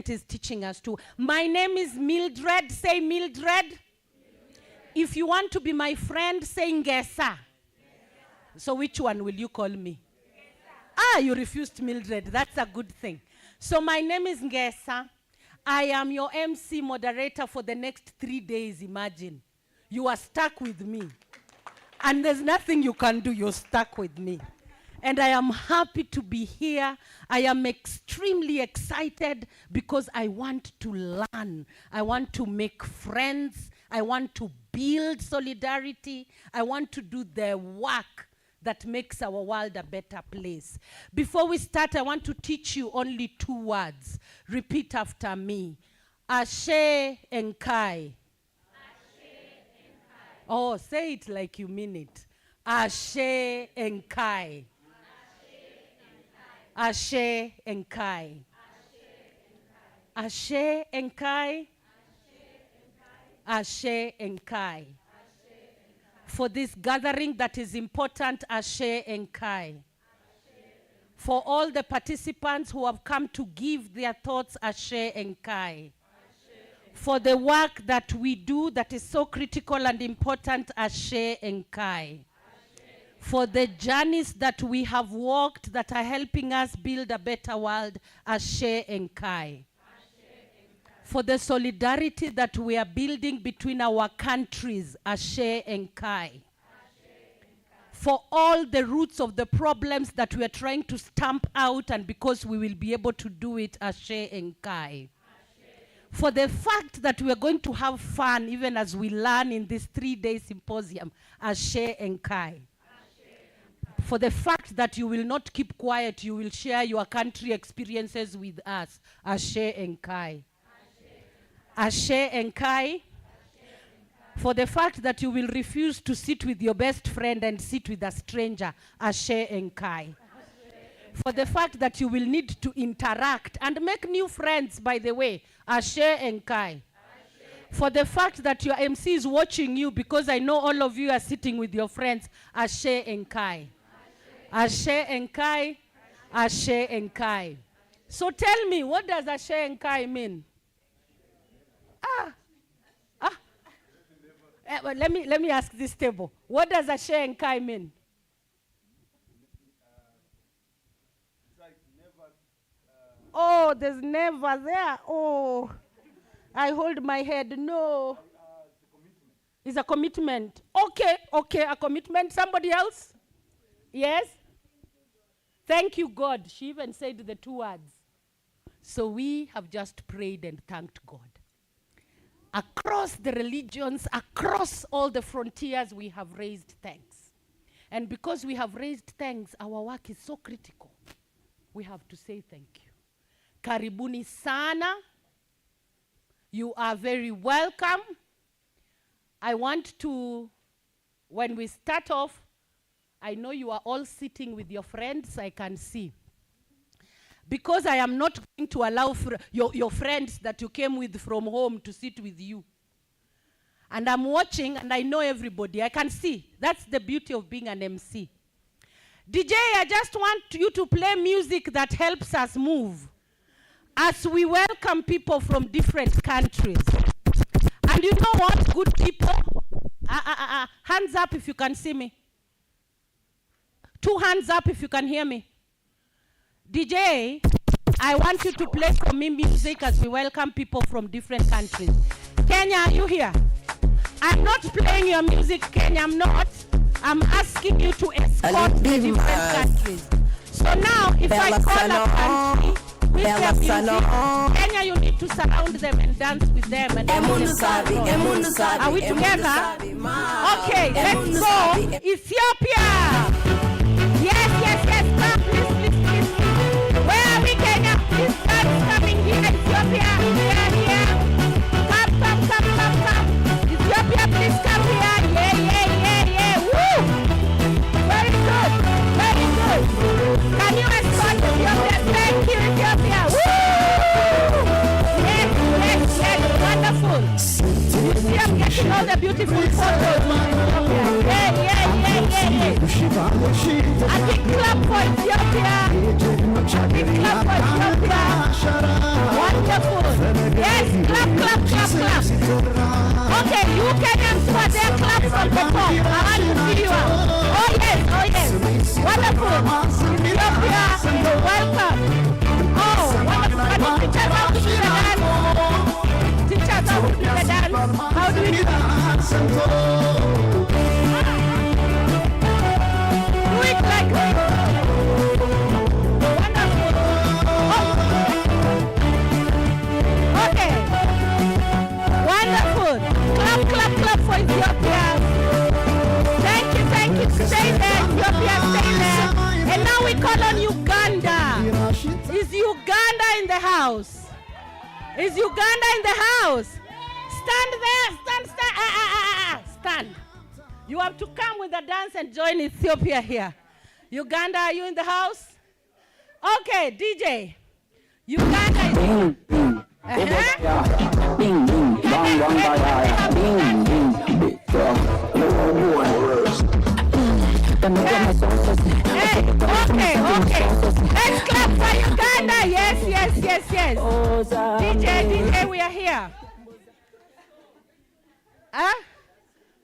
president is teaching us to. My name is Mildred. Say Mildred. If you want to be my friend, say Ngesa. So which one will you call me? You refused Mildred. That's a good thing. So my name is Ngesa. I am your MC moderator for the next 3 days, imagine. You are stuck with me. And there's nothing you can do. You're stuck with me. And I am happy to be here. I am extremely excited because I want to learn. I want to make friends. I want to build solidarity. I want to do the work that makes our world a better place. Before we start, I want to teach you only 2 words. Repeat after me. Ashe Enkai. Oh, say it like you mean it. Ashe Enkai. Ashe Enkai. Ashe Enkai. Ashe Enkai. For this gathering that is important, Ashe Enkai. For all the participants who have come to give their thoughts, Ashe Enkai. For the work that we do that is so critical and important, Ashe Enkai. For the journeys that we have walked that are helping us build a better world, Ashe Enkai. For the solidarity that we are building between our countries, Ashe Enkai. For all the roots of the problems that we are trying to stamp out, and because we will be able to do it, Ashe Enkai. For the fact that we are going to have fun even as we learn in this 3-day symposium, Ashe Enkai. For the fact that you will not keep quiet, you will share your country experiences with us, Ashe Enkai. Ashe Enkai. For the fact that you will refuse to sit with your best friend and sit with a stranger, Ashe Enkai. For the fact that you will need to interact and make new friends, by the way, Ashe Enkai. For the fact that your MC is watching you, because I know all of you are sitting with your friends, Ashe Enkai. Ashe Enkai. Ashe Enkai. So tell me, what does Ashe Enkai mean? Well, let me ask this table. What does Ashe Enkai mean? It's like never, oh, there's never there. Oh, I hold my head. No. It's a commitment. Okay, a commitment. Somebody else? Yes? Thank you, God. She even said the 2 words. So we have just prayed and thanked God. Across the religions, across all the frontiers, we have raised thanks. And because we have raised thanks, our work is so critical. We have to say thank you. Karibuni sana. You are very welcome. I want to, when we start off, I know you are all sitting with your friends, I can see. Because I am not going to allow your friends that you came with from home to sit with you. And I'm watching and I know everybody. I can see. That's the beauty of being an MC. DJ, I just want you to play music that helps us move as we welcome people from different countries. And you know what, good people? Hands up if you can see me. 2 hands up if you can hear me. DJ, I want you to play for me music as we welcome people from different countries. Kenya, are you here? I'm not playing your music, Kenya, I'm not. I'm asking you to escort the different countries. So now, if I call a country with their music, Kenya, you need to surround them and dance with them. And are we together? Okay, let's go. Ethiopia. Yes, come, please. Where are we, Kenya? Please start coming here. Ethiopia, here. Come. Ethiopia, please come here. Yeah. Woo! Very good. Can you escort Ethiopia? Thank you, Ethiopia. Woo! Yes, wonderful. You see, I'm getting all the beautiful photos. Yeah. A big clap for Ethiopia. Big clap for Ethiopia. Wonderful. Yes, clap, clap, clap, clap. Okay, you Kenyans for their clap from the top. I want to see you. Oh yes, oh yes. Wonderful. Ethiopia, welcome. Oh, wonderful. Can you teach us how to do the dance? Teach us how to do the dance. How do we do it? Do it like this. Wonderful. Oh. Okay. Wonderful. Clap, clap, clap for Ethiopia. Thank you, thank you. Stay there, Ethiopia, stay there. And now we call on Uganda. Is Uganda in the house? Is Uganda in the house? Stand there, stand. Stand. You have to come with the dance and join Ethiopia here. Uganda, are you in the house? Okay, DJ. Uganda is here. Okay. Let's clap for Uganda. Yes. DJ, we are here.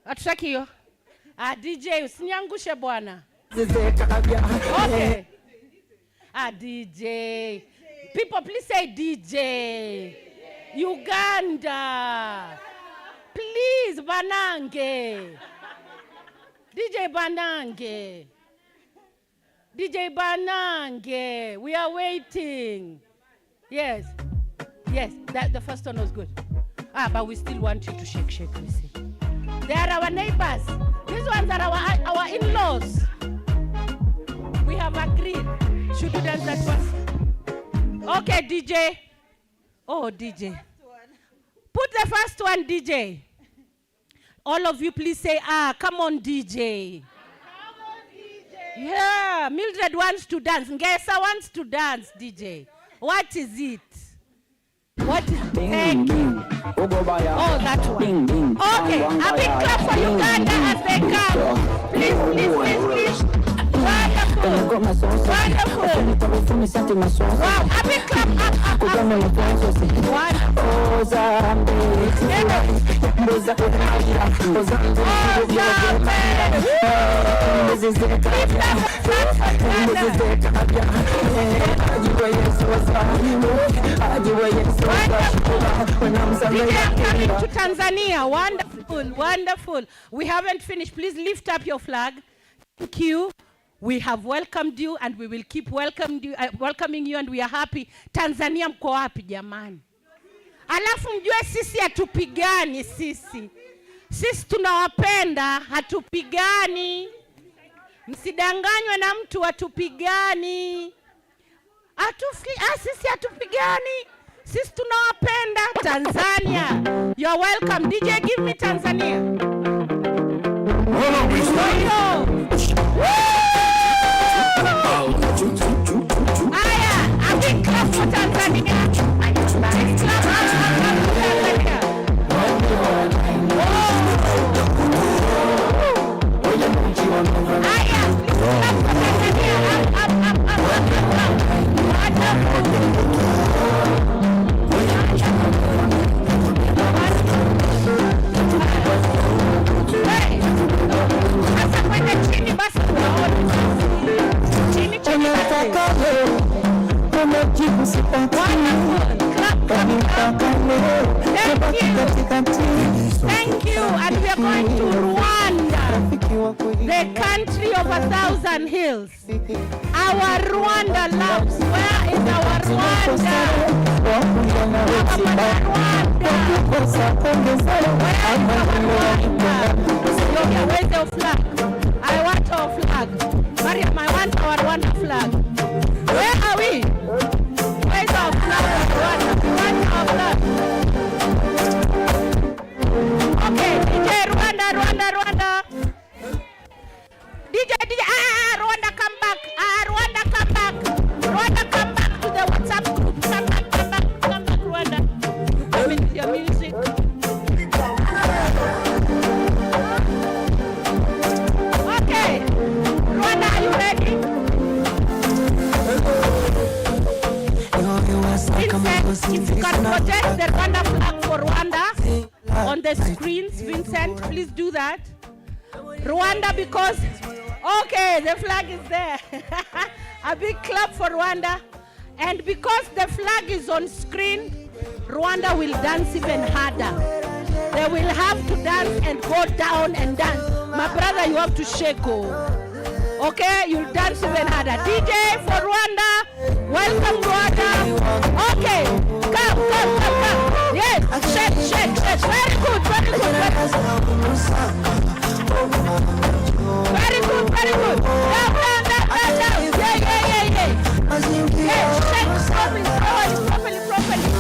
Atutaki hiyo. DJ, usiniangushe bwana. Okay. DJ. People, please say DJ. Uganda. Please, Banange. DJ Banange. We are waiting. Yes. The first one was good. But we still want you to shake, we see. They are our neighbors. These ones are our in-laws. We have agreed. Should we dance that one? Okay, DJ. Oh, DJ. Put the first one, DJ. All of you, please say, come on, DJ. Come on, DJ. Yeah, Mildred wants to dance. Ngesa wants to dance, DJ. What is it? What is it? Thank you. Oh, that one. Okay, a big clap for Uganda as they come. Please. Wonderful. Wow, a big clap. Coming to Tanzania. Wonderful. We haven't finished. Please lift up your flag. Thank you. We have welcomed you and we will keep welcoming you and we are happy. Tanzania mko wapi jamani? Alafu mjue sisi hatupigani sisi. Sisi tunawapenda, hatupigani. Msidanganywe na mtu, hatupigani. Sisi hatupigani. Sisi tunawapenda. Tanzania. You're welcome. DJ, give me Tanzania. A big clap for Tanzania. Nice clap for Tanzania. Thank you. And we are going to Rwanda, the country of 1,000 hills. Our Rwanda loves. Where is our Rwanda? Where is our Rwanda? Where's your flag? I want our flag. Mariam, I want our Rwanda flag. Where are we? Where's our flag? Rwanda. We want our flag. Okay, DJ, Rwanda. DJ, Rwanda, come back. Rwanda, come back. Rwanda, come back to the WhatsApp group. Come back, Rwanda. Come in with your music. Okay. project the Rwanda flag for Rwanda on the screens, Vincent, please do that. Rwanda because, okay, the flag is there. A big clap for Rwanda. And because the flag is on screen, Rwanda will dance even harder. They will have to dance and go down and dance. My brother, you have to shake. Okay, you'll dance even harder. DJ for Rwanda. Welcome Rwanda. Okay, come. Yes, shake. Very good. Down. Yeah. Yes, shake properly.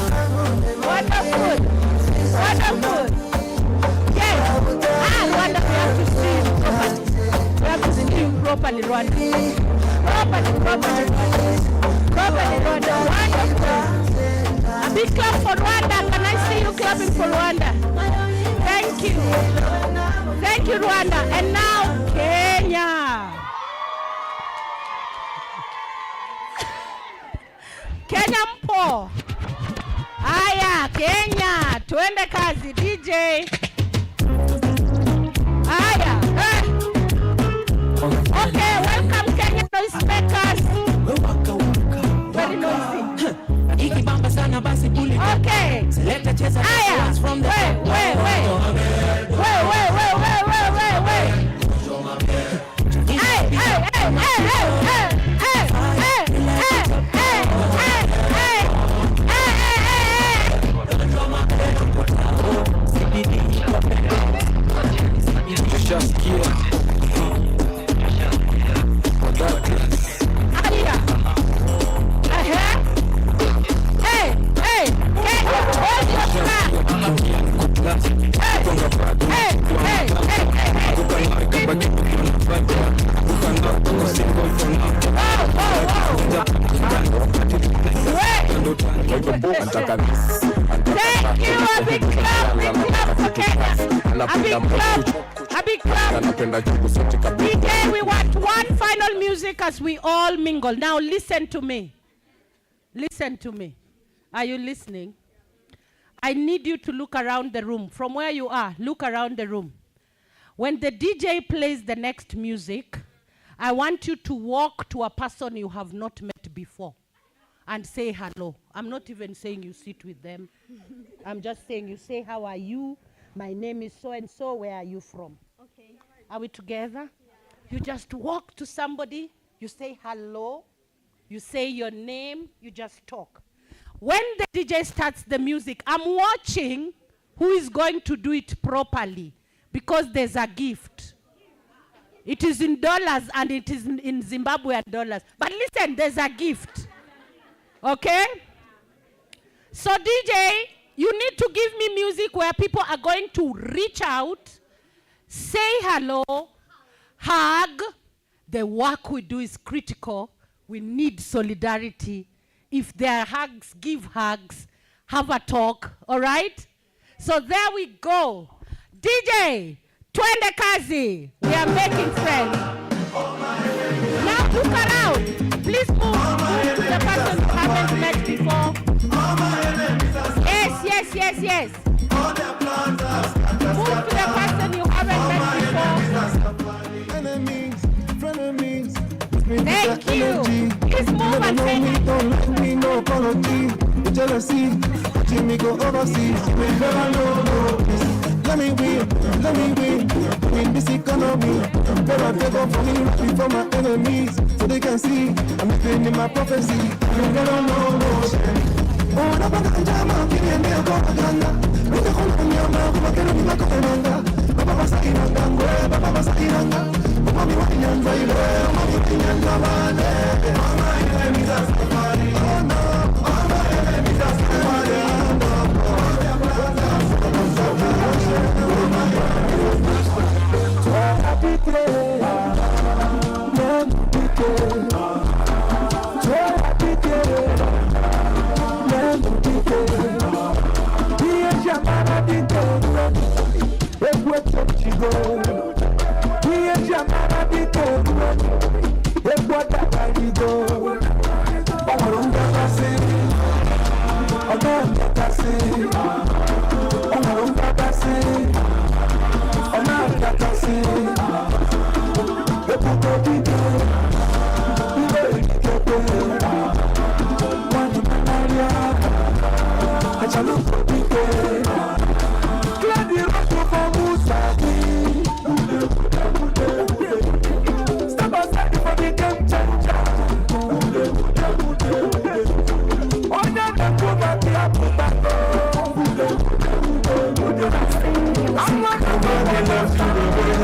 Wonderful. Yes. Wonderful. We have to sing properly, Rwanda. Properly, Rwanda. Wonderful. A big clap for Rwanda. Can I see you clapping for Rwanda? Thank you, Rwanda. And now, Kenya. Kenya mpo. Aya, Kenya. Tuende kazi, DJ. Aya. Okay, welcome Kenya noise makers. Very noisy. Okay. Aya. Thank you, a big clap for Kenya. A big clap. DJ, we want one final music as we all mingle. Now listen to me. Are you listening? I need you to look around the room. From where you are, look around the room. When the DJ plays the next music, I want you to walk to a person you have not met before and say hello. I'm not even saying you sit with them. I'm just saying you say, how are you? My name is so-and-so. Where are you from? Okay. Are we together? Yeah. You just walk to somebody. You say hello. You say your name. You just talk. When the DJ starts the music, I'm watching who is going to do it properly because there's a gift. It is in dollars and it is in Zimbabwean dollars. But listen, there's a gift. Okay? So DJ, you need to give me music where people are going to reach out, say hello, hug. The work we do is critical. We need solidarity. If there are hugs, give hugs. Have a talk. All right? So there we go. DJ, twende kazi. We are making friends. Now look around. Please move to the person you haven't met before. Yes. Move to the person you haven't met before. Enemies. Thank you. Please move and say hi. Don't let me no apology. Jealousy. Jimmy go overseas. Let me win. Win this economy. Better take off for me before my enemies, so they can see I'm living in my prophecy. I don't know no shame. Oh, na baganja ma kini ende ko aganda. Nita ko na nyama ko makero ni makotenanga. Baba sakiranga ngwe, baba sakiranga. Mami wa nyanza ile, mami wa nyanza bane. Mama ile mizasafari. Oh no, mama ile mizasafari. Go.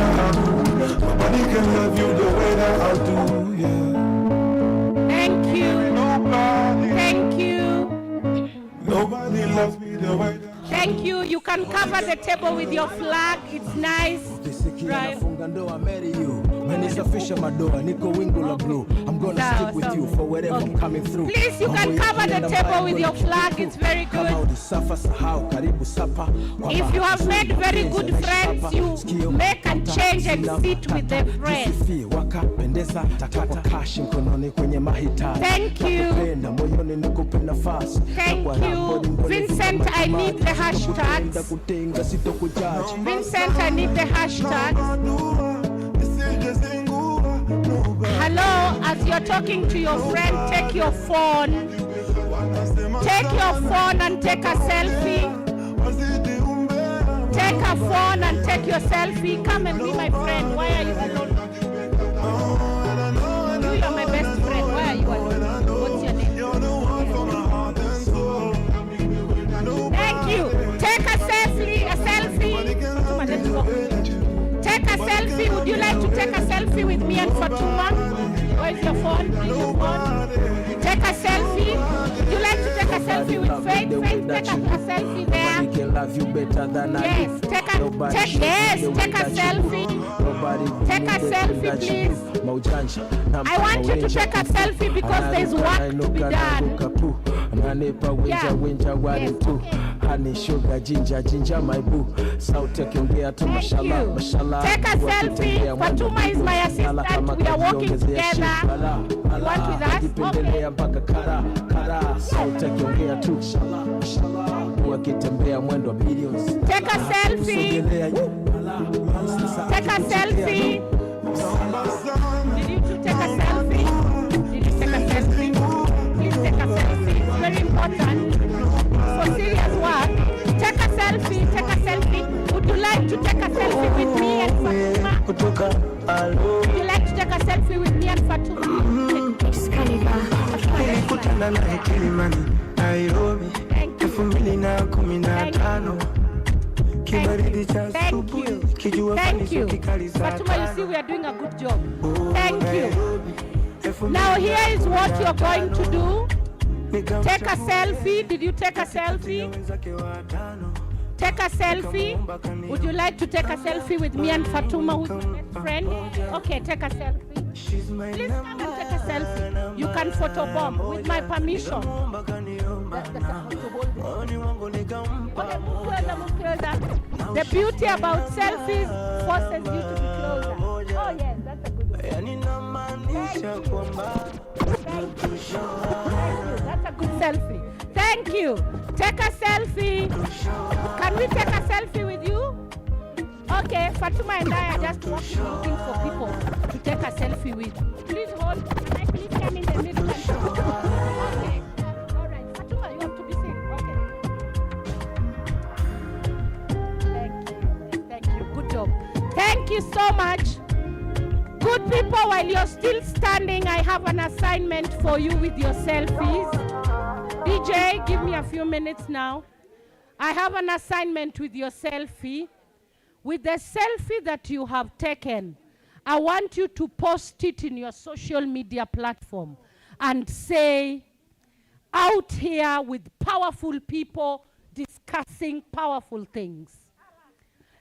Nobody can love you the way that I do, yeah. Thank you. Nobody. Thank you. Nobody loves me the way that Thank you. You can cover the table with your flag. It's nice. Right. I'm gonna stick with you for wherever I'm coming through. Please, you can cover the table with your flag. It's very good. If you have made very good friends, you make and change and sit with the friends. Thank you. Thank you. Vincent, I need the hashtags. Vincent, I need the hashtags. Hello, as you're talking to your friend, take your phone. Take your phone and take a selfie. Take a phone and take your selfie. Come and be my friend. Why are you alone? You are my best friend. Why are you alone? What's your name? Thank you. Take a selfie. A selfie. Come on, let's go. Take a selfie. Would you like to take a selfie with me and Fatuma? Where's your phone? Bring your phone. Take a selfie. Would you like to take a selfie with Faith? Faith, take a selfie there. Nobody can love you better than I Yes, do. take a selfie. Take a selfie, please. I want you to take a selfie because there's work to be done. Honey, sugar, ginger, my boo. So taking care to mashallah, mashallah. Take a selfie. Fatuma is my assistant. We are working together. You want with us? Okay. So taking care to wakitembea mwendo billions. Take a selfie. Take a selfie. Did you two take a selfie? Did you take a selfie? Please take a selfie. It's very important for serious work. Take a selfie. Take a selfie. Would you like to take a selfie with me and Fatuma? Would you like to take a selfie with me and Fatuma? Thank you. Thank you. Thank you. Fatuma, you see we are doing a good job. Thank you. Now here is what you're going to do. Take a selfie. Did you take a selfie? Take a selfie. Would you like to take a selfie with me and Fatuma, who's my best friend? Okay, take a selfie. Please come and take a selfie. You can photobomb with my permission. That's the sound to hold it. Okay, move closer. The beauty about selfies forces you to be closer. Oh yes, that's a good one. Thank you. That's a good selfie. Thank you. Take a selfie. Can we take a selfie with you? Okay, Fatuma and I are just walking looking for people to take a selfie with. Please hold. Can I please come in the middle and okay. All right. Fatuma, you have to be seen. Okay. Thank you. Good job. Thank you so much. Good people, while you're still standing, I have an assignment for you with your selfies. DJ, give me a few minutes now. I have an assignment with your selfie. With the selfie that you have taken, I want you to post it in your social media platform and say, out here with powerful people discussing powerful things.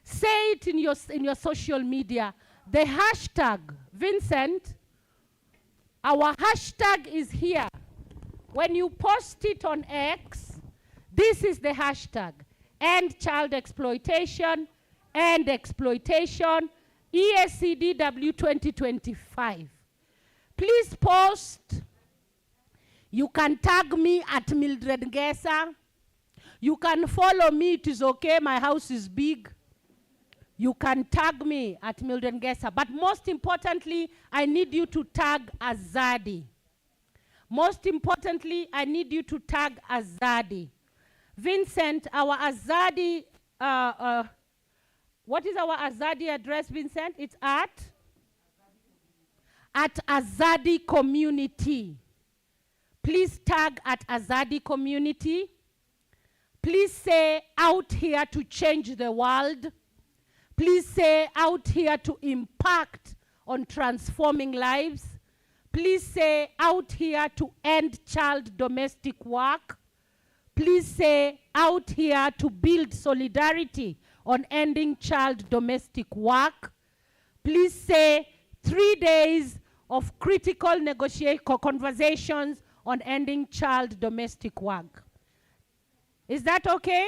Say it in your social media. The hashtag, Vincent, our hashtag is here. When you post it on X, this is the hashtag. End child exploitation, end exploitation, ESCDW 2025. Please post. You can tag me at Mildred Ngesa. You can follow me, it is okay, my house is big. You can tag me at Mildred Ngesa. But most importantly, I need you to tag Azadi. Most importantly, I need you to tag Azadi. Vincent, our Azadi, what is our Azadi address, Vincent? It's at Azadi Community. Please tag at Azadi Community. Please say out here to change the world. Please say out here to impact on transforming lives. Please say out here to end child domestic work. Please say out here to build solidarity on ending child domestic work. Please say 3 days of critical conversations on ending child domestic work. Is that okay?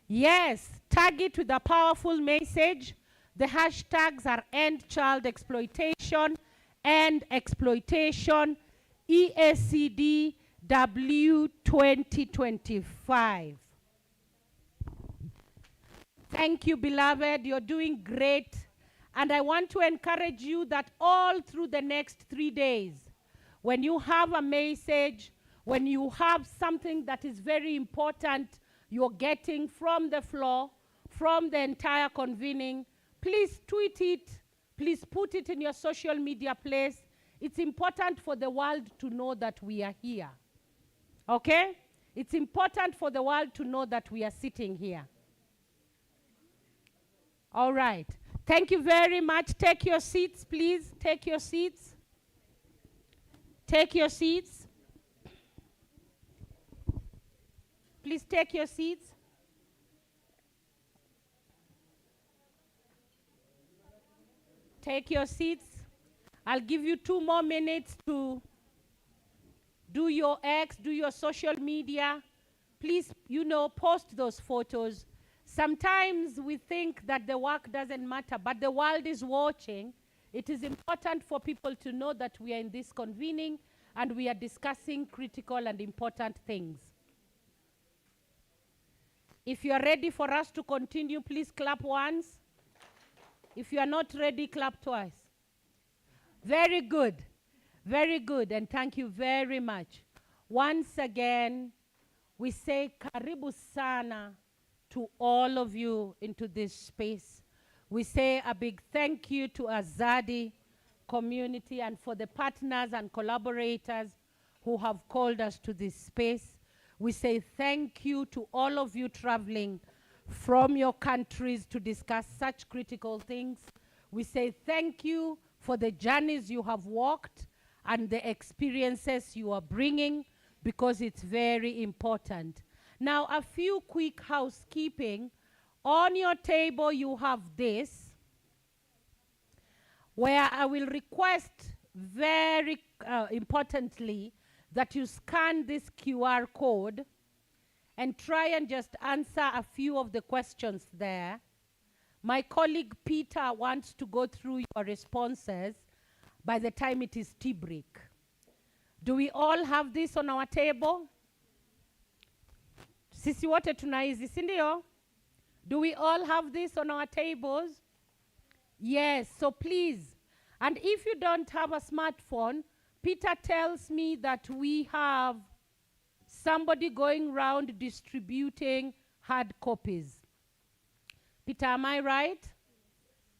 Yes. Tag it with a powerful message. The hashtags are End Child Exploitation, End Exploitation, EACDW 2025. Thank you, beloved. You're doing great. And I want to encourage you that all through the next 3 days, when you have a message, when you have something that is very important you're getting from the floor, from the entire convening, please tweet it. Please put it in your social media place. It's important for the world to know that we are here. Okay? It's important for the world to know that we are sitting here. All right. Thank you very much. Take your seats, please. Take your seats. Take your seats. Please take your seats. Take your seats. I'll give you 2 more minutes to do your X, do your social media. Please, post those photos. Sometimes we think that the work doesn't matter, but the world is watching. It is important for people to know that we are in this convening and we are discussing critical and important things. If you are ready for us to continue, please clap once. If you are not ready, clap twice. Very good. Very good. And thank you very much. Once again, we say karibu sana to all of you into this space. We say a big thank you to Azadi community and for the partners and collaborators who have called us to this space. We say thank you to all of you traveling from your countries to discuss such critical things. We say thank you for the journeys you have walked and the experiences you are bringing, because it's very important. Now, a few quick housekeeping. On your table, you have this, where I will request very importantly that you scan this QR code and try and just answer a few of the questions there. My colleague Peter wants to go through your responses by the time it is tea break. Do we all have this on our table? Sisi wote tunaizi, si ndio? Do we all have this on our tables? Yes, so please. And if you don't have a smartphone, Peter tells me that we have somebody going around distributing hard copies. Peter, am I right?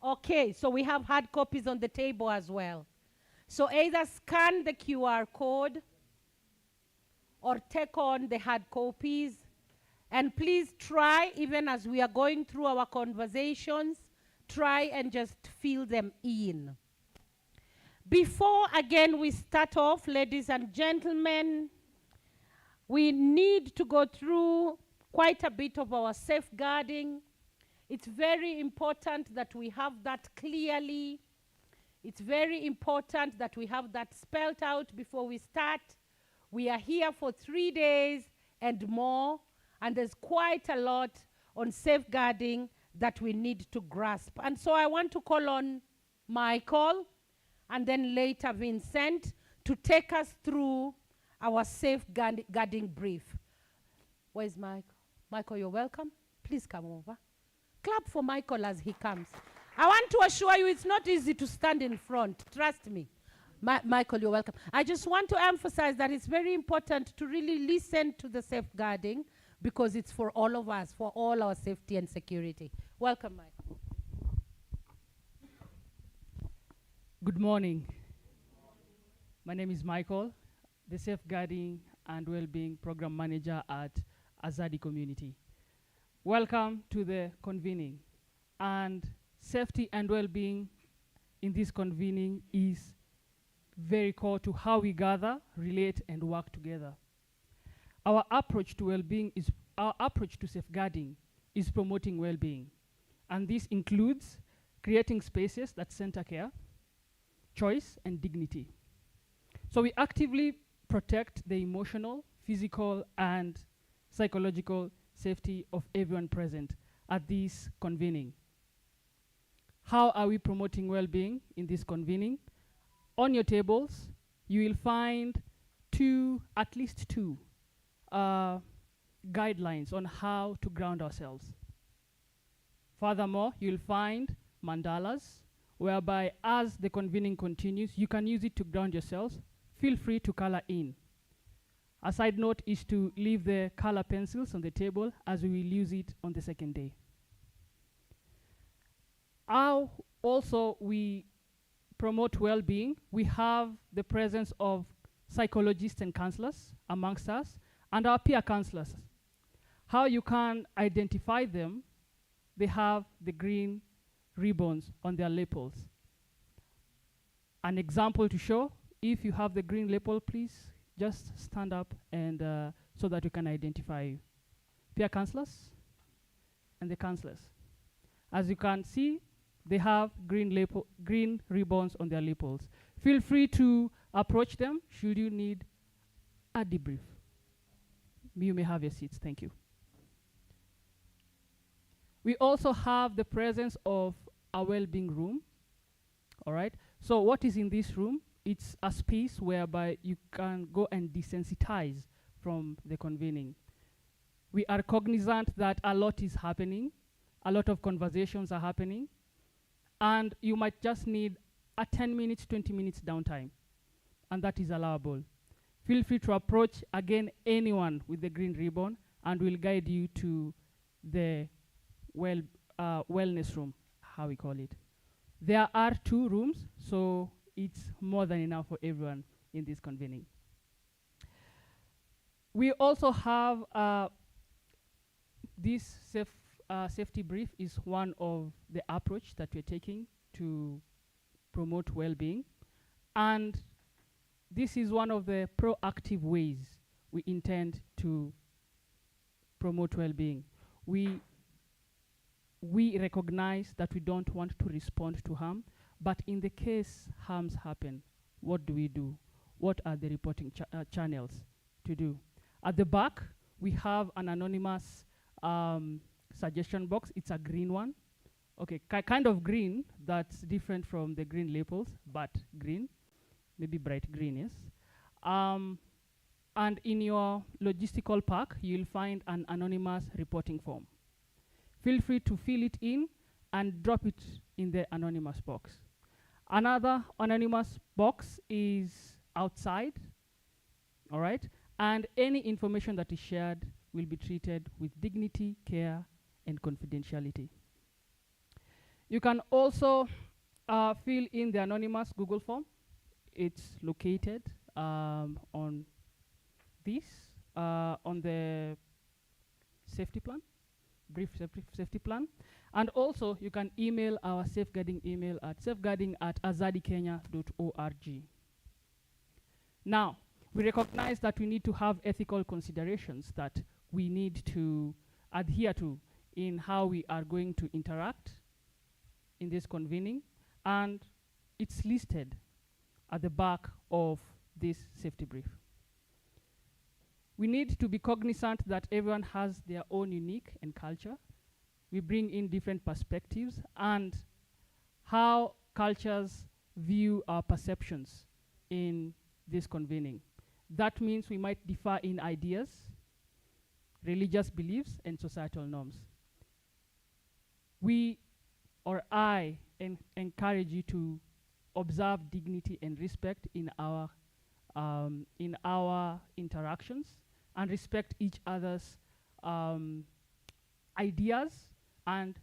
Okay, so we have hard copies on the table as well. So either scan the QR code or take on the hard copies. And please try, even as we are going through our conversations, try and just fill them in. Before, again, we start off, ladies and gentlemen, we need to go through quite a bit of our safeguarding. It's very important that we have that clearly. It's very important that we have that spelled out before we start. We are here for 3 days and more, and there's quite a lot on safeguarding that we need to grasp. And so I want to call on Michael and then later Vincent to take us through our safeguarding brief. Where's Michael? Michael, you're welcome. Please come over. Clap for Michael as he comes. I want to assure you it's not easy to stand in front. Trust me. Michael, you're welcome. I just want to emphasize that it's very important to really listen to the safeguarding because it's for all of us, for all our safety and security. Welcome, Mike. Good morning. My name is Michael, the Safeguarding and Wellbeing Program Manager at Azadi Community. Welcome to the convening. And safety and well-being in this convening is very core to how we gather, relate, and work together. Our approach to safeguarding is promoting well-being. And this includes creating spaces that center care, choice, and dignity. So we actively protect the emotional, physical, and psychological safety of everyone present at this convening. How are we promoting well-being in this convening? On your tables, you will find at least two guidelines on how to ground ourselves. Furthermore, you'll find mandalas, whereby as the convening continues, you can use it to ground yourselves. Feel free to color in. A side note is to leave the color pencils on the table, as we will use it on the second day. How also we promote well-being, we have the presence of psychologists and counselors amongst us, and our peer counselors. How you can identify them, they have the green ribbons on their lapels. An example to show, if you have the green label, please just stand up and so that you can identify you. Peer counselors and the counselors. As you can see, they have green ribbons on their lapels. Feel free to approach them should you need a debrief. You may have your seats. Thank you. We also have the presence of a well-being room. All right. So what is in this room? It's a space whereby you can go and desensitize from the convening. We are cognizant that a lot is happening, a lot of conversations are happening, and you might just need a 10 minutes, 20 minutes downtime, and that is allowable. Feel free to approach, again, anyone with the green ribbon, and we'll guide you to the wellness room, how we call it. There are 2 rooms, so it's more than enough for everyone in this convening. We also have this safety brief is one of the approach that we're taking to promote well-being. And this is one of the proactive ways we intend to promote well-being. We recognize that we don't want to respond to harm, but in the case harms happen, what do we do? What are the reporting channels to do? At the back, we have an anonymous suggestion box. It's a green one. Okay, kind of green that's different from the green labels, but green, maybe bright green, yes. And in your logistical pack, you'll find an anonymous reporting form. Feel free to fill it in and drop it in the anonymous box. Another anonymous box is outside, all right? And any information that is shared will be treated with dignity, care, and confidentiality. You can also fill in the anonymous Google form. It's located on this, on the safety plan, brief safety plan. And also, you can email our safeguarding email at safeguarding@azadikenya.org. Now, we recognize that we need to have ethical considerations that we need to adhere to in how we are going to interact in this convening, and it's listed at the back of this safety brief. We need to be cognizant that everyone has their own unique and culture. We bring in different perspectives and how cultures view our perceptions in this convening. That means we might differ in ideas, religious beliefs, and societal norms. I encourage you to observe dignity and respect in our interactions, and respect each other's um, ideas and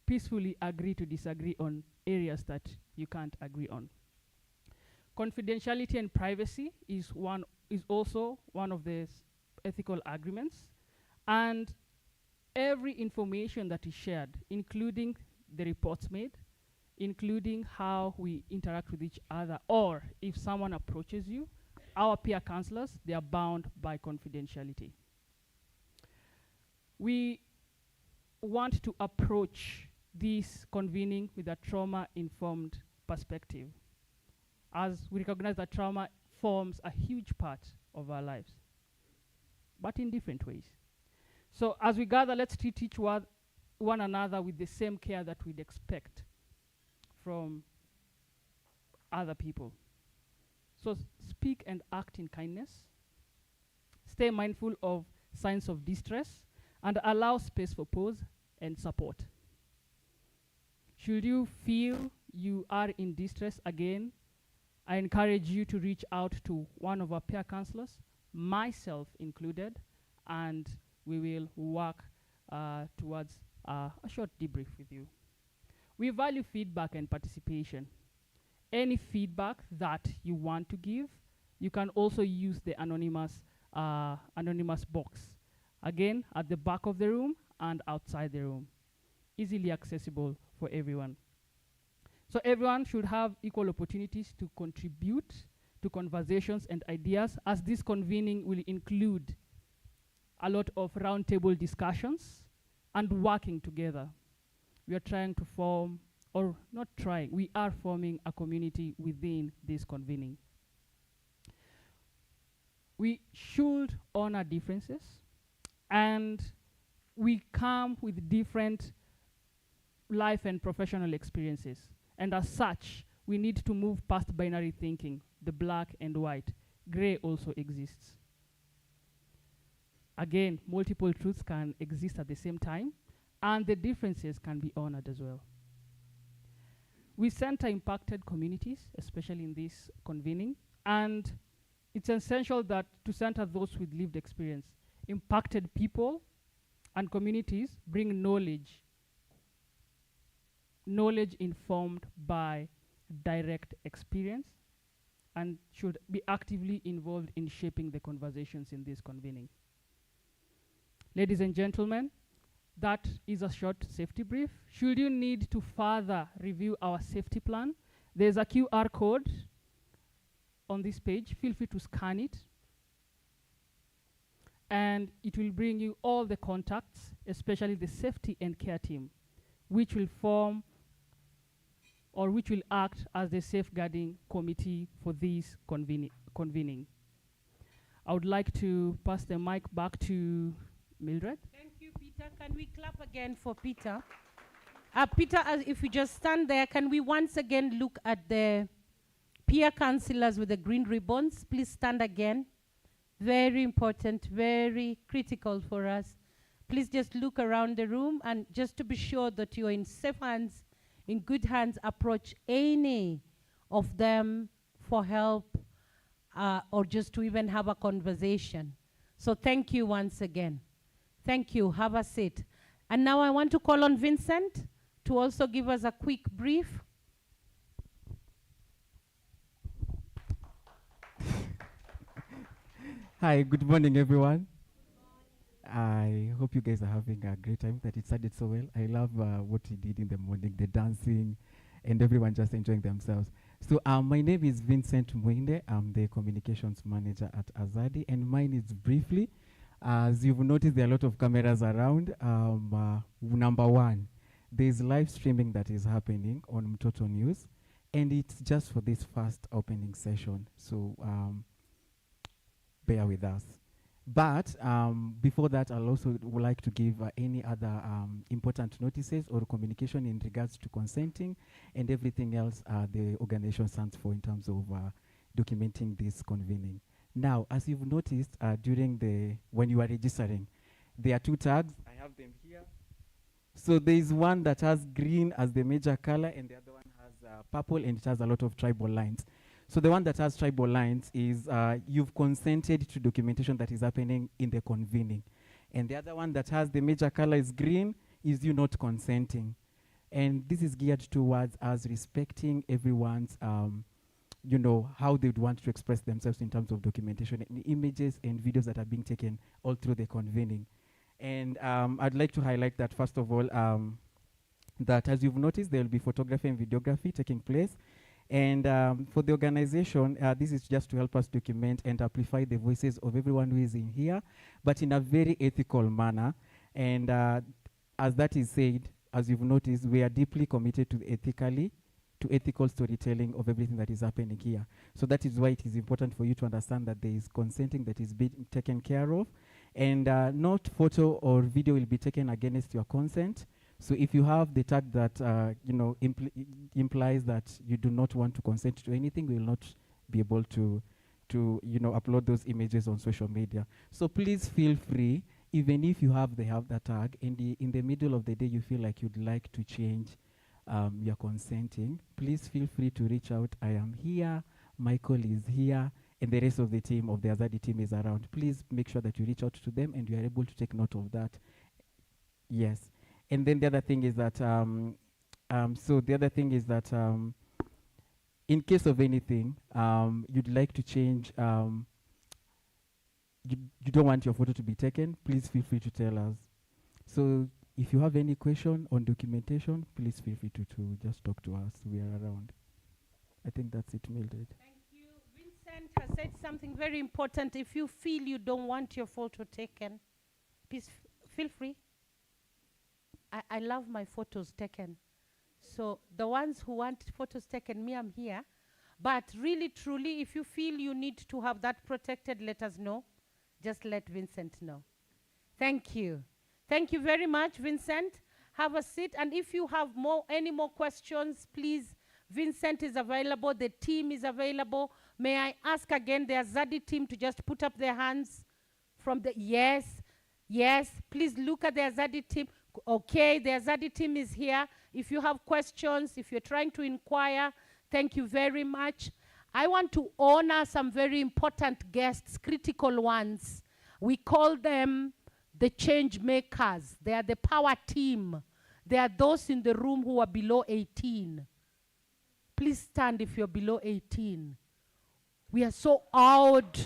peacefully agree to disagree on areas that you can't agree on. Confidentiality and privacy is also one of the ethical agreements, and every information that is shared, including the reports made, including how we interact with each other, or if someone approaches you, our peer counselors, they are bound by confidentiality. We want to approach this convening with a trauma-informed perspective, as we recognize that trauma forms a huge part of our lives, but in different ways. So as we gather, let's treat each one another with the same care that we'd expect from other people. So speak and act in kindness, stay mindful of signs of distress, and allow space for pause and support. Should you feel you are in distress again, I encourage you to reach out to one of our peer counselors, myself included, and we will work towards a short debrief with you. We value feedback and participation. Any feedback that you want to give, you can also use the anonymous box. Again, at the back of the room and outside the room. Easily accessible for everyone. So everyone should have equal opportunities to contribute to conversations and ideas, as this convening will include a lot of roundtable discussions and working together. We are trying to form, or not trying, we are forming a community within this convening. We should honor differences, and we come with different life and professional experiences. And as such, we need to move past binary thinking, the black and white. Gray also exists. Again, multiple truths can exist at the same time, and the differences can be honored as well. We center impacted communities, especially in this convening, and it's essential that to center those with lived experience. Impacted people and communities bring knowledge informed by direct experience, and should be actively involved in shaping the conversations in this convening. Ladies and gentlemen, that is a short safety brief. Should you need to further review our safety plan, there's a QR code on this page. Feel free to scan it, and it will bring you all the contacts, especially the safety and care team, which will form or which will act as the safeguarding committee for this convening. I would like to pass the mic back to Mildred. Thank you, Peter. Can we clap again for Peter? Peter, if you just stand there, can we once again look at the peer councillors with the green ribbons? Please stand again. Very important, very critical for us. Please just look around the room, and just to be sure that you're in safe hands, in good hands, approach any of them for help or just to even have a conversation. So thank you once again. Thank you. Have a seat. And now I want to call on Vincent to also give us a quick brief. Hi, good morning, everyone. I hope you guys are having a great time, that it started so well. I love what we did in the morning, the dancing, and everyone just enjoying themselves. So my name is Vincent Mwinde. I'm the communications manager at Azadi, and mine is briefly. As you've noticed, there are a lot of cameras around. Number one, there's live streaming that is happening on Mtoto News, and it's just for this first opening session. So bear with us. But before that, I'll also would like to give any other important notices or communication in regards to consenting and everything else the organization stands for in terms of documenting this convening. Now, as you've noticed when you are registering, there are two tags. I have them here. So there is one that has green as the major color, and the other one has purple, and it has a lot of tribal lines. So the one that has tribal lines is you've consented to documentation that is happening in the convening. And the other one that has the major color is green, is you not consenting. And this is geared towards us respecting everyone's, how they would want to express themselves in terms of documentation and images and videos that are being taken all through the convening. And I'd like to highlight that, first of all, that as you've noticed, there will be photography and videography taking place. And for the organization, this is just to help us document and amplify the voices of everyone who is in here, but in a very ethical manner. And as that is said, as you've noticed, we are deeply committed to ethical storytelling of everything that is happening here. So that is why it is important for you to understand that there is consenting that is being taken care of, and not photo or video will be taken against your consent. So if you have the tag that implies that you do not want to consent to anything, we will not be able to upload those images on social media. So please feel free, even if you have the tag, in the middle of the day you feel like you'd like to change your consenting, please feel free to reach out. I am here, Michael is here, and the rest of the team of the Azadi team is around. Please make sure that you reach out to them and you are able to take note of that. Yes. And then the other thing is that, in case of anything, you'd like to change, you don't want your photo to be taken, please feel free to tell us. So if you have any question on documentation, please feel free to just talk to us. We are around. I think that's it, Mildred. Thank you. Vincent has said something very important. If you feel you don't want your photo taken, please feel free. I love my photos taken. So the ones who want photos taken, me, I'm here. But really, truly, if you feel you need to have that protected, let us know. Just let Vincent know. Thank you. Thank you very much, Vincent. Have a seat. And if you have any more questions, please, Vincent is available. The team is available. May I ask again the Azadi team to just put up their hands from the, yes, please look at the Azadi team. Okay, the Azadi team is here. If you have questions, if you're trying to inquire, thank you very much. I want to honor some very important guests, critical ones. We call them the change makers. They are the power team. They are those in the room who are below 18. Please stand if you're below 18. We are so awed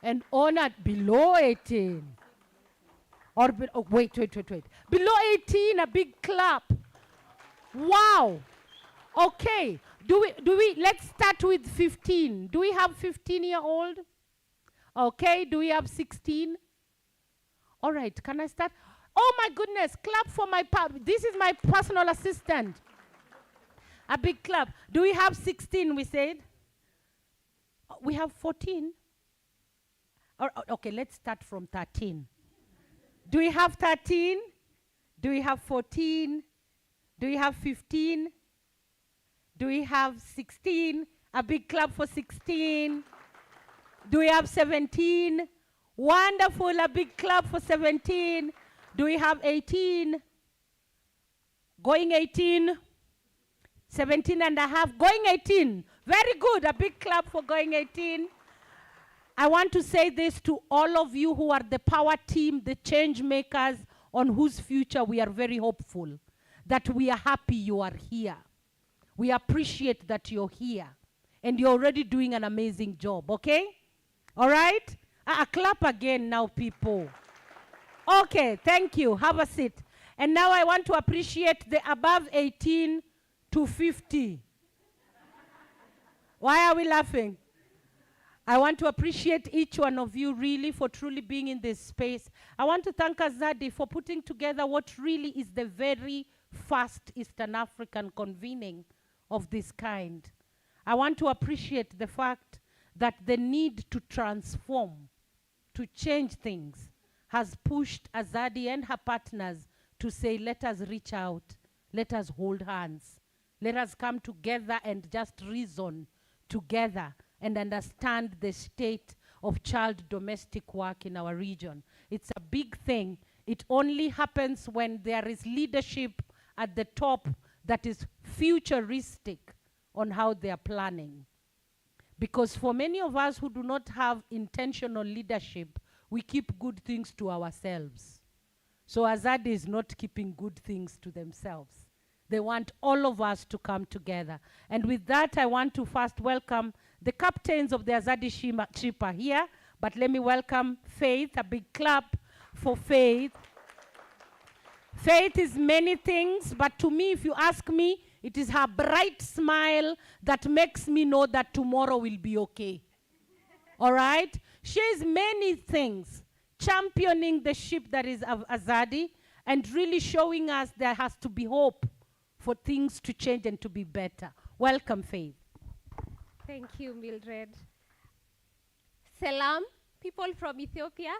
and honored. Below 18. Or wait. Below 18, a big clap. Wow. Okay. Let's start with 15. Do we have 15-year-old? Okay. Do we have 16? All right. Can I start? Oh my goodness. Clap for this is my personal assistant. A big clap. Do we have 16, we said? We have 14. Okay, let's start from 13. Do we have 13? Do we have 14? Do we have 15? Do we have 16? A big clap for 16. Do we have 17? Wonderful, a big clap for 17. Do we have 18? Going 18? 17 and a half, going 18. Very good, a big clap for going 18. I want to say this to all of you who are the power team, the change makers, on whose future we are very hopeful, that we are happy you are here. We appreciate that you're here, and you're already doing an amazing job, okay? All right? Clap again now, people. Okay, thank you. Have a seat. And now I want to appreciate the above 18 to 50. Why are we laughing? I want to appreciate each one of you really for truly being in this space. I want to thank Azadi for putting together what really is the very first Eastern African convening of this kind. I want to appreciate the fact that the need to transform, to change things, has pushed Azadi and her partners to say, let us reach out, let us hold hands, let us come together and just reason together and understand the state of child domestic work in our region. It's a big thing. It only happens when there is leadership at the top that is futuristic on how they are planning. Because for many of us who do not have intentional leadership, we keep good things to ourselves. So Azadi is not keeping good things to themselves. They want all of us to come together. And with that, I want to first welcome the captains of the Azadi ship are here, but let me welcome Faith, a big clap for Faith. Faith is many things, but to me, if you ask me, it is her bright smile that makes me know that tomorrow will be okay. All right? She is many things, championing the ship that is Azadi and really showing us there has to be hope for things to change and to be better. Welcome, Faith. Thank you, Mildred. Salam, people from Ethiopia.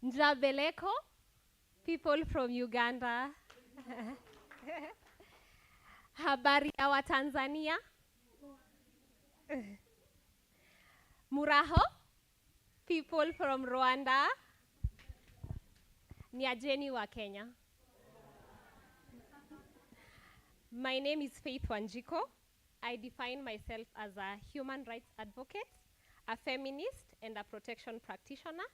Njabeleko, people from Uganda. Habari ya wa Tanzania. Muraho, people from Rwanda. Niajeni wa Kenya. My name is Faith Wanjiko. I define myself as a human rights advocate, a feminist, and a protection practitioner.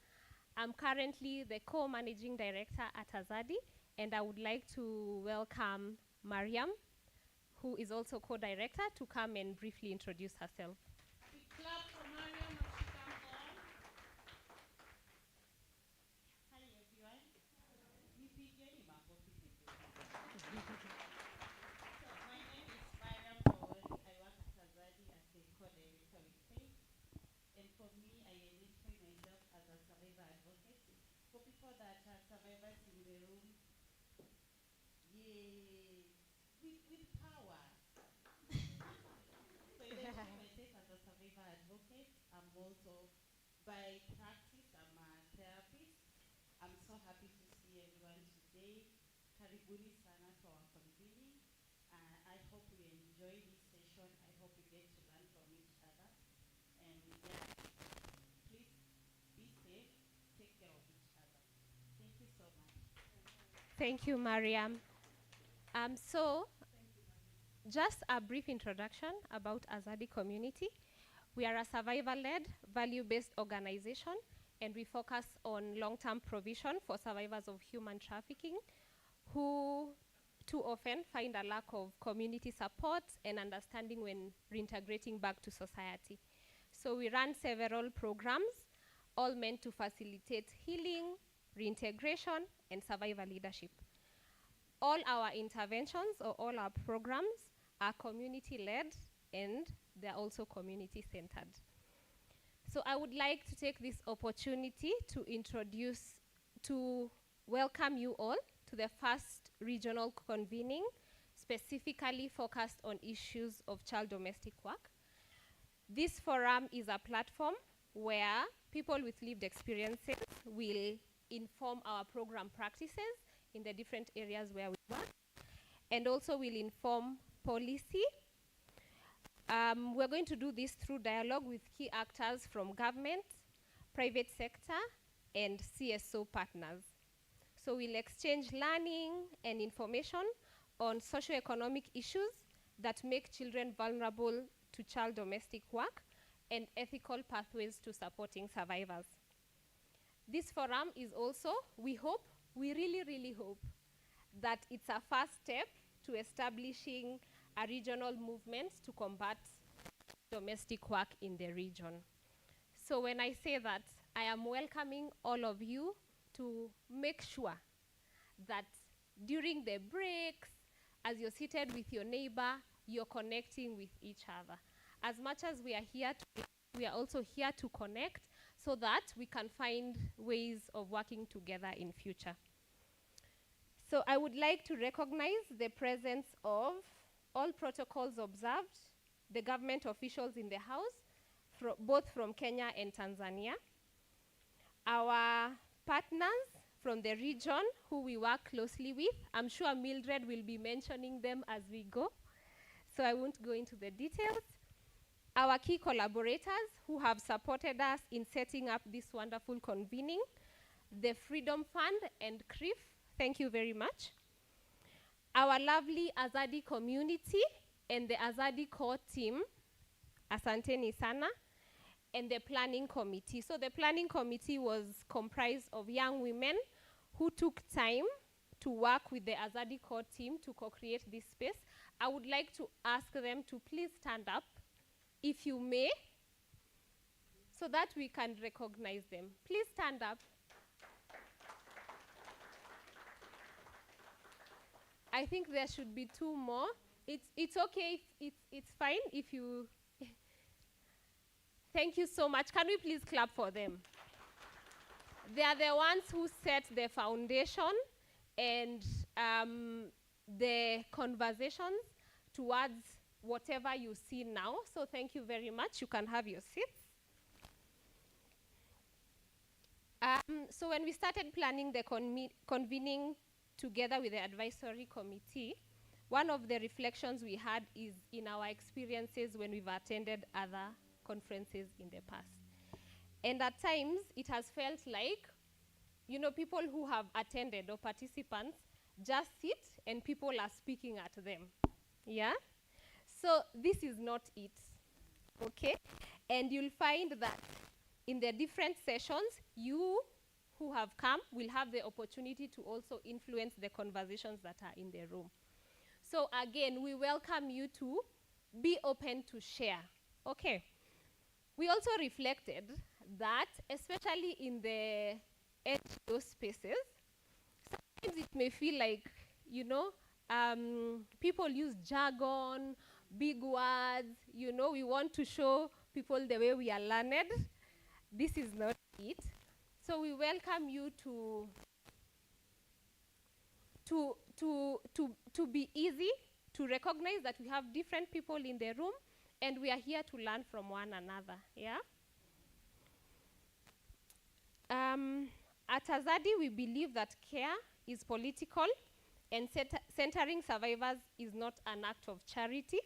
I'm currently the co-managing director at Azadi, and I would like to welcome Mariam, who is also co-director, to come and briefly introduce herself. Big clap for Mariam as she comes on. Hi everyone. Nipigeni makofi kidogo. So my name is Mariam Paul. I work at Azadi as a co-director with Faith. And for me, I identify myself as a survivor advocate. For people that are survivors in the room, yay, with power. So I identify myself as a survivor advocate. I'm also, by practice, I'm a therapist. I'm so happy to see everyone today. Karibuni sana to our convening. I hope we enjoy this session. I hope we get to learn from each other. And yeah, please be safe, take care of each other. Thank you so much. Thank you, Mariam. So, just a brief introduction about Azadi community. We are a survivor-led, value-based organization, and we focus on long-term provision for survivors of human trafficking who too often find a lack of community support and understanding when reintegrating back to society. So we run several programs, all meant to facilitate healing, reintegration, and survivor leadership. All our interventions or all our programs are community-led and they're also community-centered. So I would like to take this opportunity to welcome you all to the first regional convening, specifically focused on issues of child domestic work. This forum is a platform where people with lived experiences will inform our program practices in the different areas where we work, and also will inform policy. We're going to do this through dialogue with key actors from government, private sector, and CSO partners. So we'll exchange learning and information on socioeconomic issues that make children vulnerable to child domestic work and ethical pathways to supporting survivors. This forum is also, we really hope that it's a first step to establishing a regional movement to combat domestic work in the region. So when I say that, I am welcoming all of you to make sure that during the breaks, as you're seated with your neighbor, you're connecting with each other. As much as we are here, we are also here to connect so that we can find ways of working together in future. So I would like to recognize the presence of all protocols observed, the government officials in the house, both from Kenya and Tanzania, our partners from the region who we work closely with. I'm sure Mildred will be mentioning them as we go, so I won't go into the details. Our key collaborators who have supported us in setting up this wonderful convening, the Freedom Fund and CRIF, thank you very much. Our lovely Azadi community and the Azadi core team, asanteni sana. and the planning committee. So the planning committee was comprised of young women who took time to work with the Azadi core team to co-create this space. I would like to ask them to please stand up, if you may, so that we can recognize them. Please stand up. I think there should be two more. It's okay, it's fine if you... Thank you so much. Can we please clap for them? They are the ones who set the foundation and the conversations towards whatever you see now. So thank you very much. You can have your seats. So when we started planning the convening together with the advisory committee, one of the reflections we had is in our experiences when we've attended other conferences in the past. And at times, it has felt like, you know, people who have attended or participants just sit and people are speaking at them. Yeah? So this is not it. Okay? And you'll find that in the different sessions, you who have come will have the opportunity to also influence the conversations that are in the room. So again, we welcome you to be open to share. Okay. We also reflected that, especially in the NGO spaces, sometimes it may feel like, you know, people use jargon, big words, you know, we want to show people the way we are learned. This is not it. So we welcome you to be easy, to recognize that we have different people in the room, and we are here to learn from one another, yeah? At Azadi, we believe that care is political, and centering survivors is not an act of charity,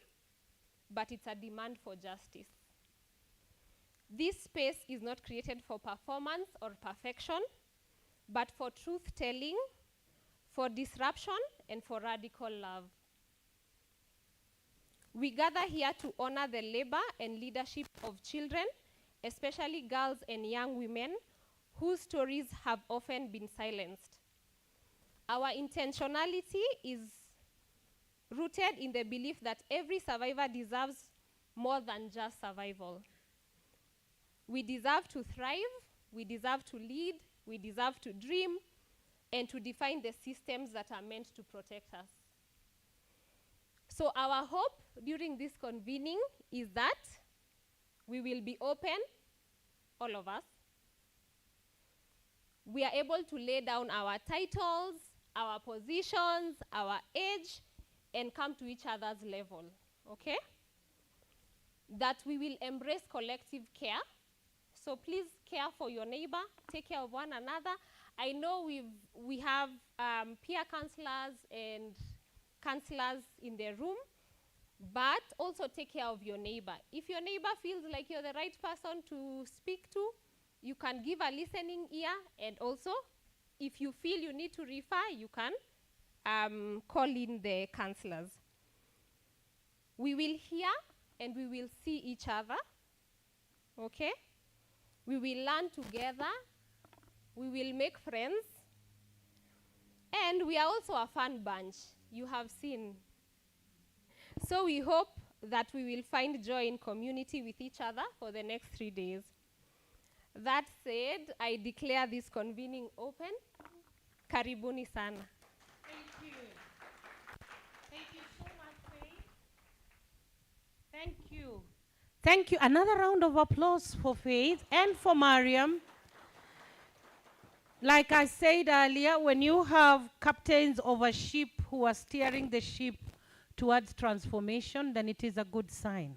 but it's a demand for justice. This space is not created for performance or perfection, but for truth-telling, for disruption, and for radical love. We gather here to honor the labor and leadership of children, especially girls and young women, whose stories have often been silenced. Our intentionality is rooted in the belief that every survivor deserves more than just survival. We deserve to thrive, we deserve to lead, we deserve to dream, and to define the systems that are meant to protect us. So our hope during this convening is that we will be open, all of us. We are able to lay down our titles, our positions, our age, and come to each other's level, okay? That we will embrace collective care. So please care for your neighbor, take care of one another. I know we have peer counselors and counselors in the room, but also take care of your neighbor. If your neighbor feels like you're the right person to speak to, you can give a listening ear, and also, if you feel you need to refer, you can call in the counselors. We will hear and we will see each other, okay? We will learn together, we will make friends, and we are also a fun bunch, you have seen. So we hope that we will find joy in community with each other for the next 3 days. That said, I declare this convening open. Karibuni sana. Thank you. Thank you so much, Faith. Thank you. Thank you. Another round of applause for Faith and for Mariam. Like I said earlier, when you have captains of a ship who are steering the ship towards transformation, then it is a good sign.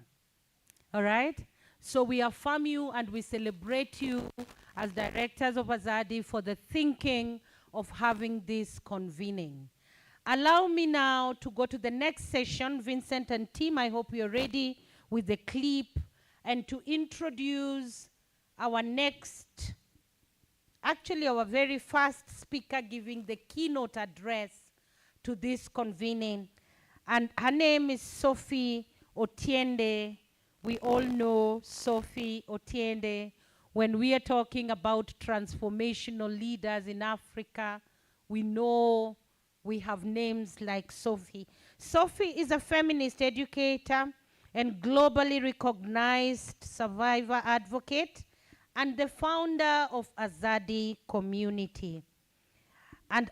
All right? So we affirm you and we celebrate you as directors of Azadi for the thinking of having this convening. Allow me now to go to the next session. Vincent and team, I hope you're ready with the clip, and to introduce our next, actually our very first speaker giving the keynote address to this convening. And her name is Sophie Otiende We all know Sophie Otiende. When we are talking about transformational leaders in Africa, we know we have names like Sophie. Sophie is a feminist educator and globally recognized survivor advocate and the founder of Azadi Community and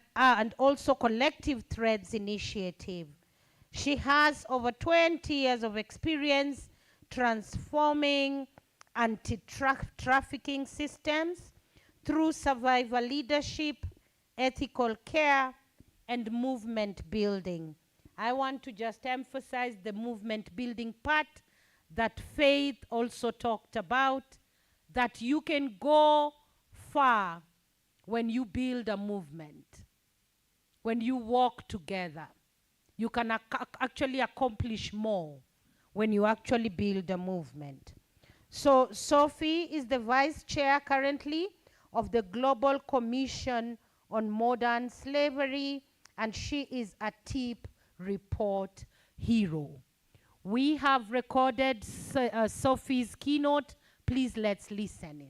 also Collective Threads Initiative. She has over 20 years of experience transforming anti-trafficking systems through survivor leadership, ethical care, and movement building. I want to just emphasize the movement building part that Faith also talked about, that you can go far when you build a movement, when you walk together. You can actually accomplish more when you actually build a movement. So Sophie is the vice chair currently of the Global Commission on Modern Slavery, and she is a TIP report hero. We have recorded Sophie's keynote. Please let's listen in.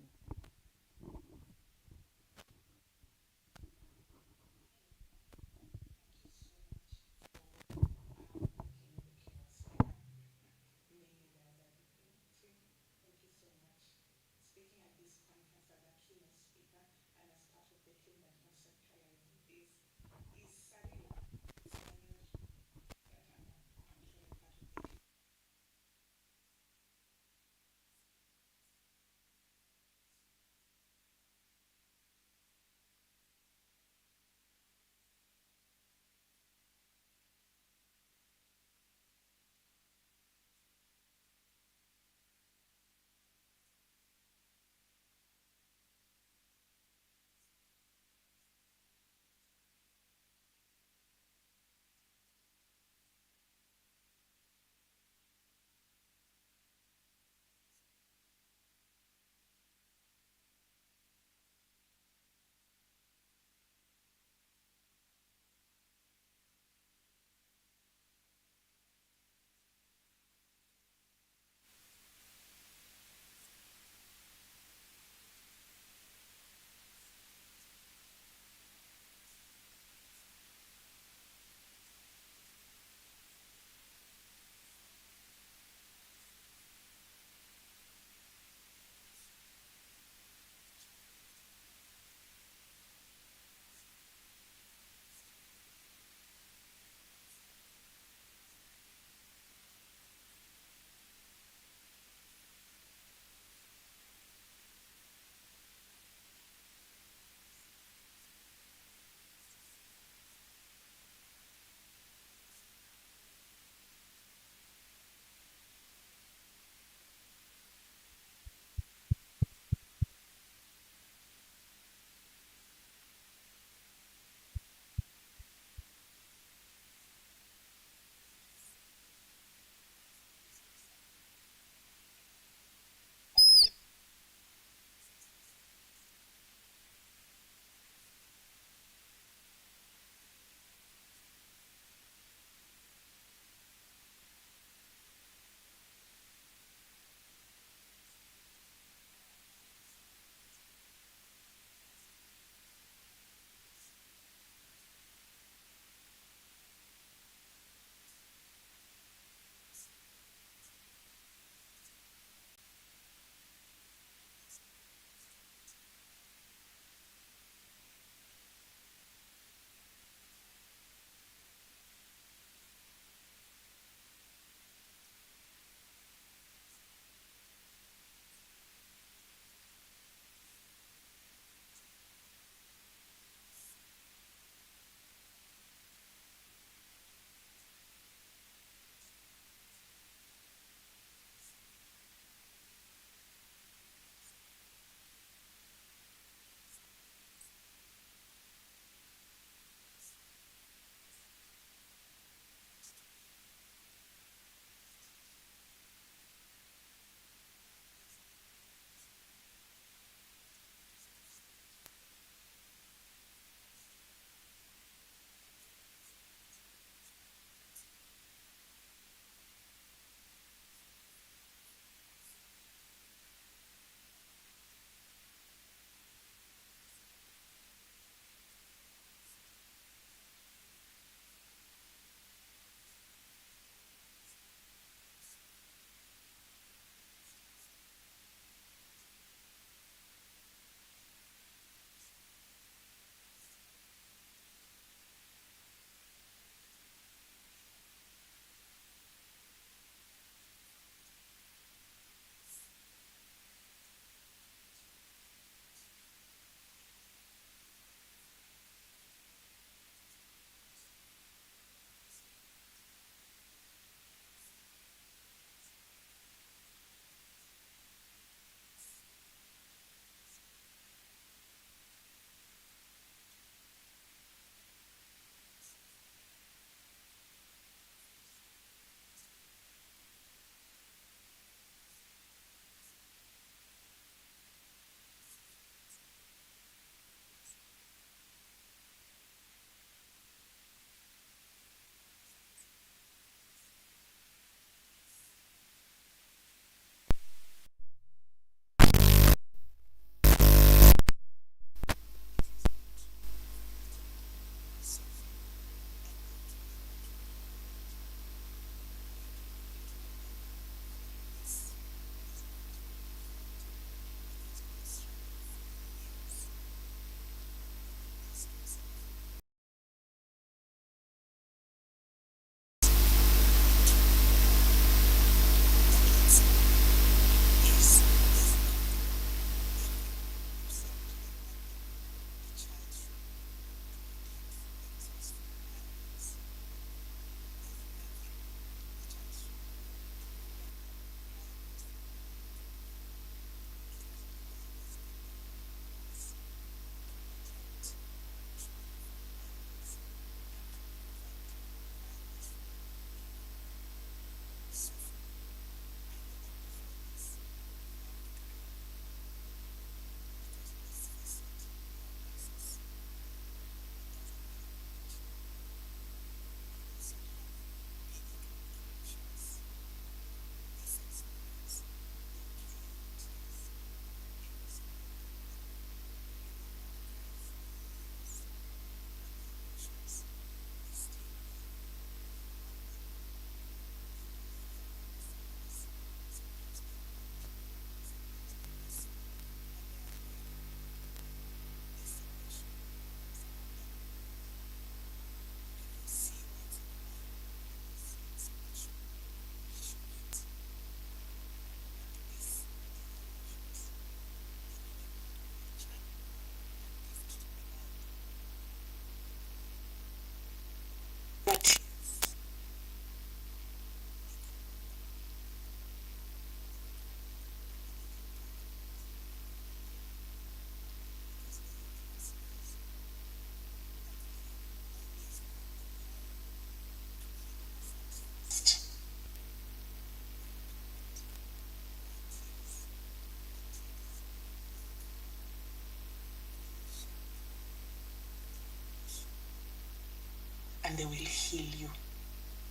and they will heal you,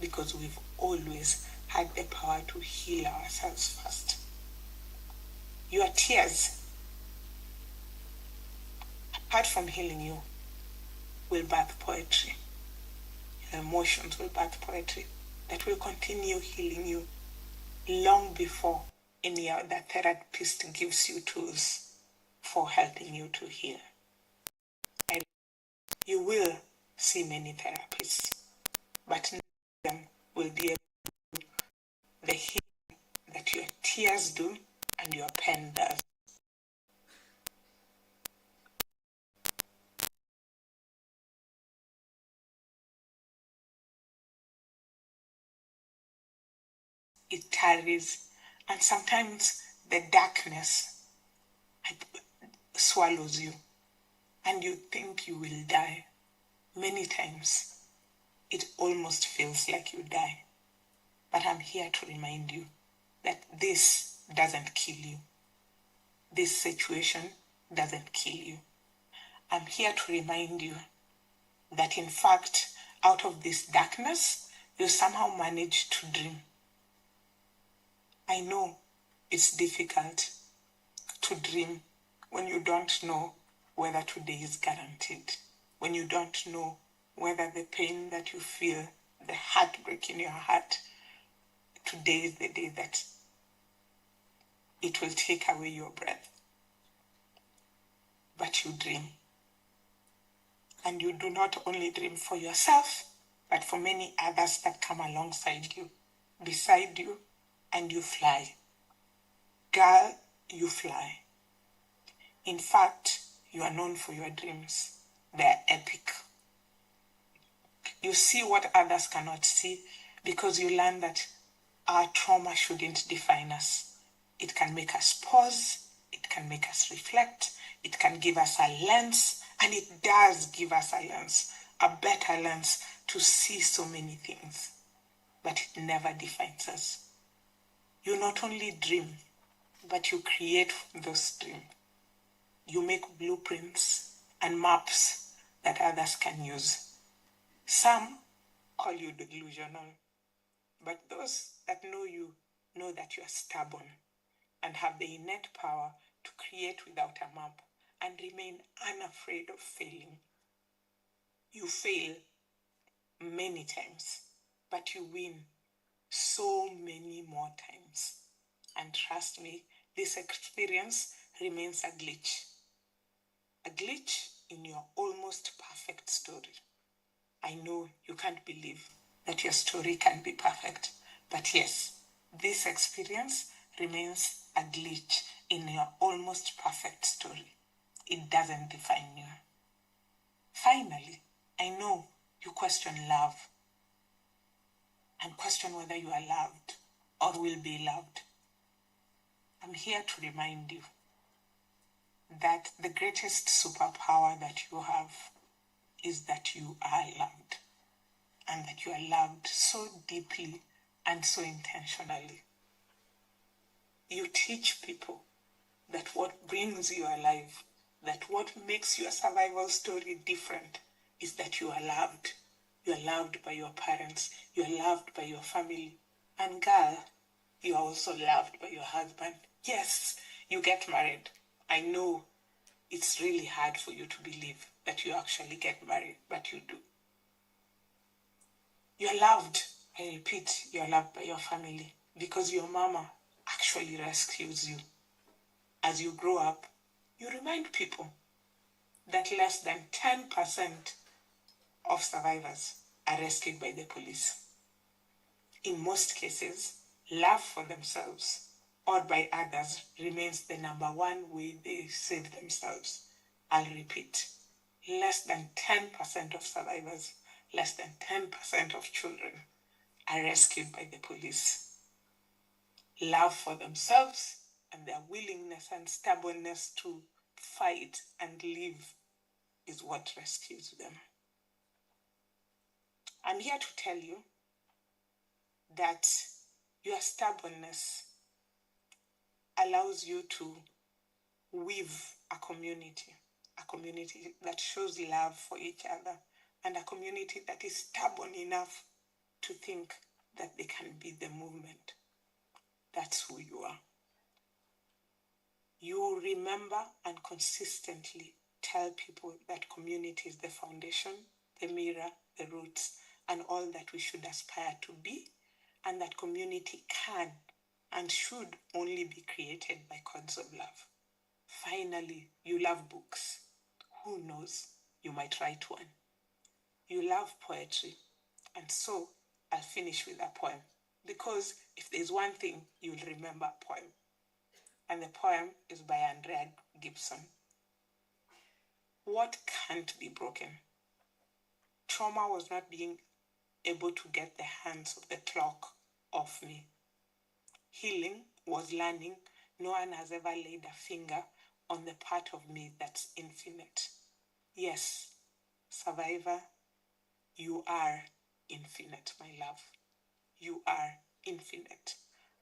because we've always had the power to heal ourselves first. Your tears, apart from healing you, will birth poetry. Your emotions will birth poetry that will continue healing you long before any other therapist gives you tools for helping you to heal. And you will see many therapists, but none of them will be able to do the healing that your tears do and your pen does. It tarries, and sometimes the darkness swallows you, and you think you will die. Many times, it almost feels like you die. But I'm here to remind you that this doesn't kill you. This situation doesn't kill you. I'm here to remind you that, in fact, out of this darkness, you somehow manage to dream. I know it's difficult to dream when you don't know whether today is guaranteed, when you don't know whether the pain that you feel, the heartbreak in your heart, today is the day that it will take away your breath. But you dream. And you do not only dream for yourself, but for many others that come alongside you, beside you, and you fly. Girl, you fly. In fact, you are known for your dreams. They are epic. You see what others cannot see because you learn that our trauma shouldn't define us. It can make us pause, it can make us reflect, it can give us a lens, and it does give us a lens, a better lens to see so many things. But it never defines us. You not only dream, but you create those dreams. You make blueprints and maps that others can use. Some call you delusional, but those that know you know that you are stubborn and have the innate power to create without a map and remain unafraid of failing. You fail many times, but you win so many more times. And trust me, this experience remains a glitch in your almost perfect story. I know you can't believe that your story can be perfect, but yes, this experience remains a glitch in your almost perfect story. It doesn't define you. Finally, I know you question love and question whether you are loved or will be loved. I'm here to remind you that the greatest superpower that you have is that you are loved, and that you are loved so deeply and so intentionally. You teach people that what brings you alive, that what makes your survival story different is that you are loved. You are loved by your parents. You are loved by your family. And girl, you are also loved by your husband. Yes, you get married. I know it's really hard for you to believe that you actually get married, but you do. You're loved. I repeat, you're loved by your family because your mama actually rescues you. As you grow up, you remind people that less than 10% of survivors are rescued by the police. In most cases, love for themselves or by others remains the number one way they save themselves. I'll repeat, less than 10% of survivors, less than 10% of children are rescued by the police. Love for themselves and their willingness and stubbornness to fight and live is what rescues them. I'm here to tell you that your stubbornness allows you to weave a community that shows love for each other, and a community that is stubborn enough to think that they can be the movement. That's who you are. You remember and consistently tell people that community is the foundation, the mirror, the roots, and all that we should aspire to be, and that community can and should only be created by cords of love. Finally, you love books. Who knows, you might write one. You love poetry, and so I'll finish with a poem, because if there's one thing, you'll remember a poem. And the poem is by Andrea Gibson. What can't be broken? Trauma was not being able to get the hands of the clock off me. Healing was learning no one has ever laid a finger on the part of me that's infinite. Yes, survivor, you are infinite, my love. You are infinite.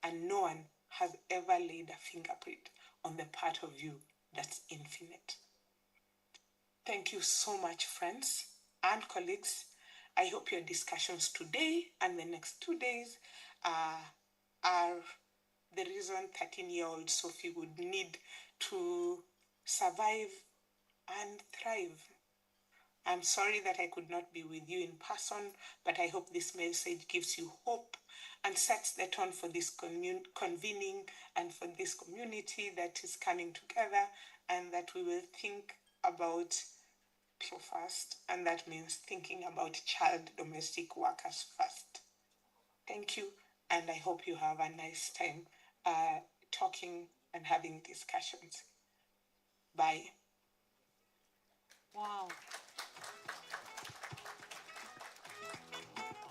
And no one has ever laid a fingerprint on the part of you that's infinite. Thank you so much, friends and colleagues. I hope your discussions today and the next 2 days are the reason 13-year-old Sophie would need to survive and thrive. I'm sorry that I could not be with you in person, but I hope this message gives you hope and sets the tone for this convening and for this community that is coming together, and that we will think about people first, and that means thinking about child domestic workers first. Thank you, and I hope you have a nice time talking and having discussions. Bye. Wow.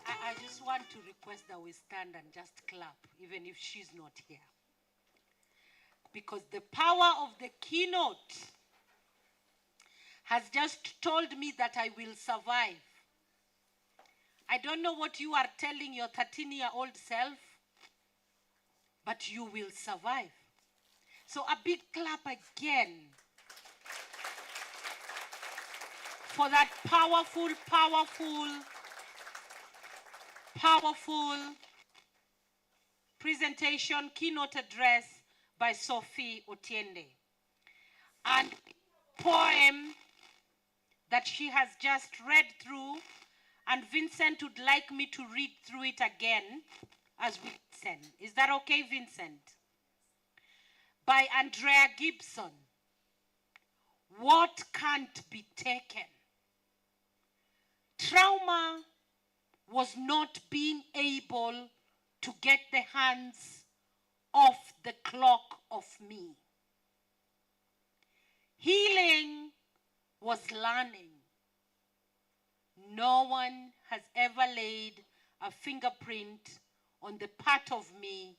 I just want to request that we stand and just clap, even if she's not here. Because the power of the keynote has just told me that I will survive. I don't know what you are telling your 13-year-old self, but you will survive. So a big clap again for that powerful, powerful, powerful presentation, keynote address by Sophie Otiende. And poem that she has just read through, and Vincent would like me to read through it again as we listen. Is that okay, Vincent? By Andrea Gibson. What can't be taken? Trauma was not being able to get the hands off the clock of me. Healing was learning. No one has ever laid a fingerprint on the part of me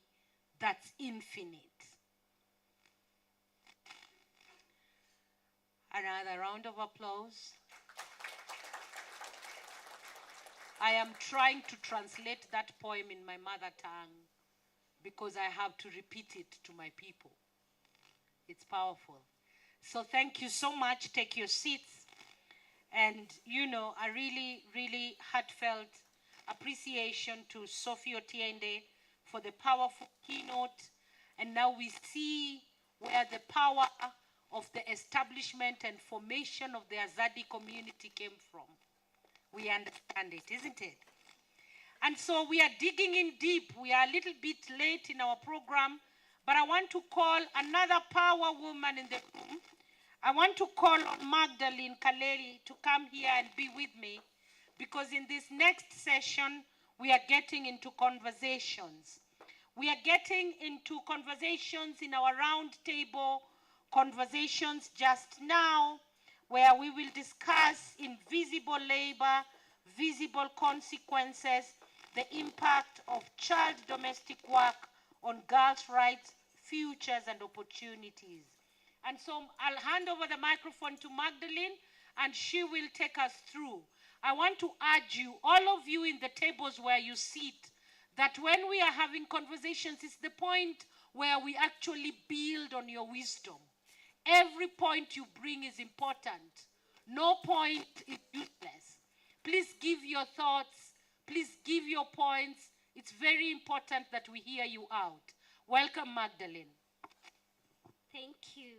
that's infinite. Another round of applause. I am trying to translate that poem in my mother tongue because I have to repeat it to my people. It's powerful. So thank you so much. Take your seats. And, a really, really heartfelt appreciation to Sophie Otiende for the powerful keynote. And now we see where the power of the establishment and formation of the Azadi community came from. We understand it, isn't it? And so we are digging in deep. We are a little bit late in our program, but I want to call another power woman in the room. I want to call on Magdalene Kaleli to come here and be with me, because in this next session, we are getting into conversations. We are getting into conversations in our round table, conversations just now, where we will discuss invisible labor, visible consequences, the impact of child domestic work on girls' rights, futures, and opportunities. And so I'll hand over the microphone to Magdalene, and she will take us through. I want to urge you, all of you in the tables where you sit, that when we are having conversations, it's the point where we actually build on your wisdom. Every point you bring is important. No point is useless. Please give your thoughts. Please give your points. It's very important that we hear you out. Welcome, Magdalene. Thank you.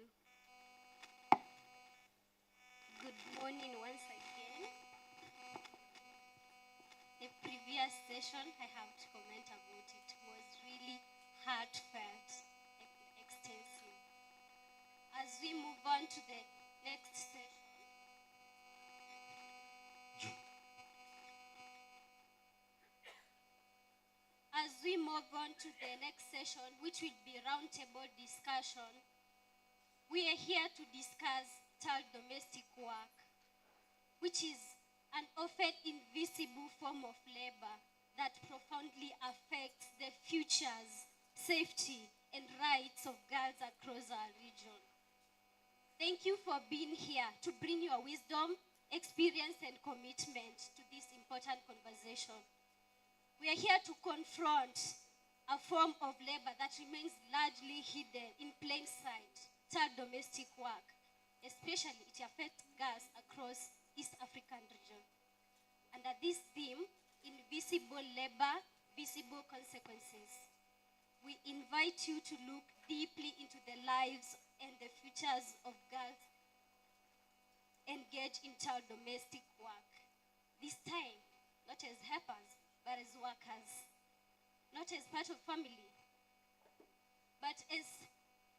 Good morning once again. The previous session, I have to comment about it, was really heartfelt and extensive. As we move on to the next session, which will be roundtable discussion, we are here to discuss child domestic work, which is an often invisible form of labor that profoundly affects the futures, safety, and rights of girls across our region. Thank you for being here to bring your wisdom, experience, and commitment to this important conversation. We are here to confront a form of labor that remains largely hidden in plain sight, child domestic work. Especially, it affects girls across East African region. Under this theme, invisible labor, visible consequences, we invite you to look deeply into the lives and the futures of girls engaged in child domestic work. This time, not as helpers, but as workers. Not as part of family, but as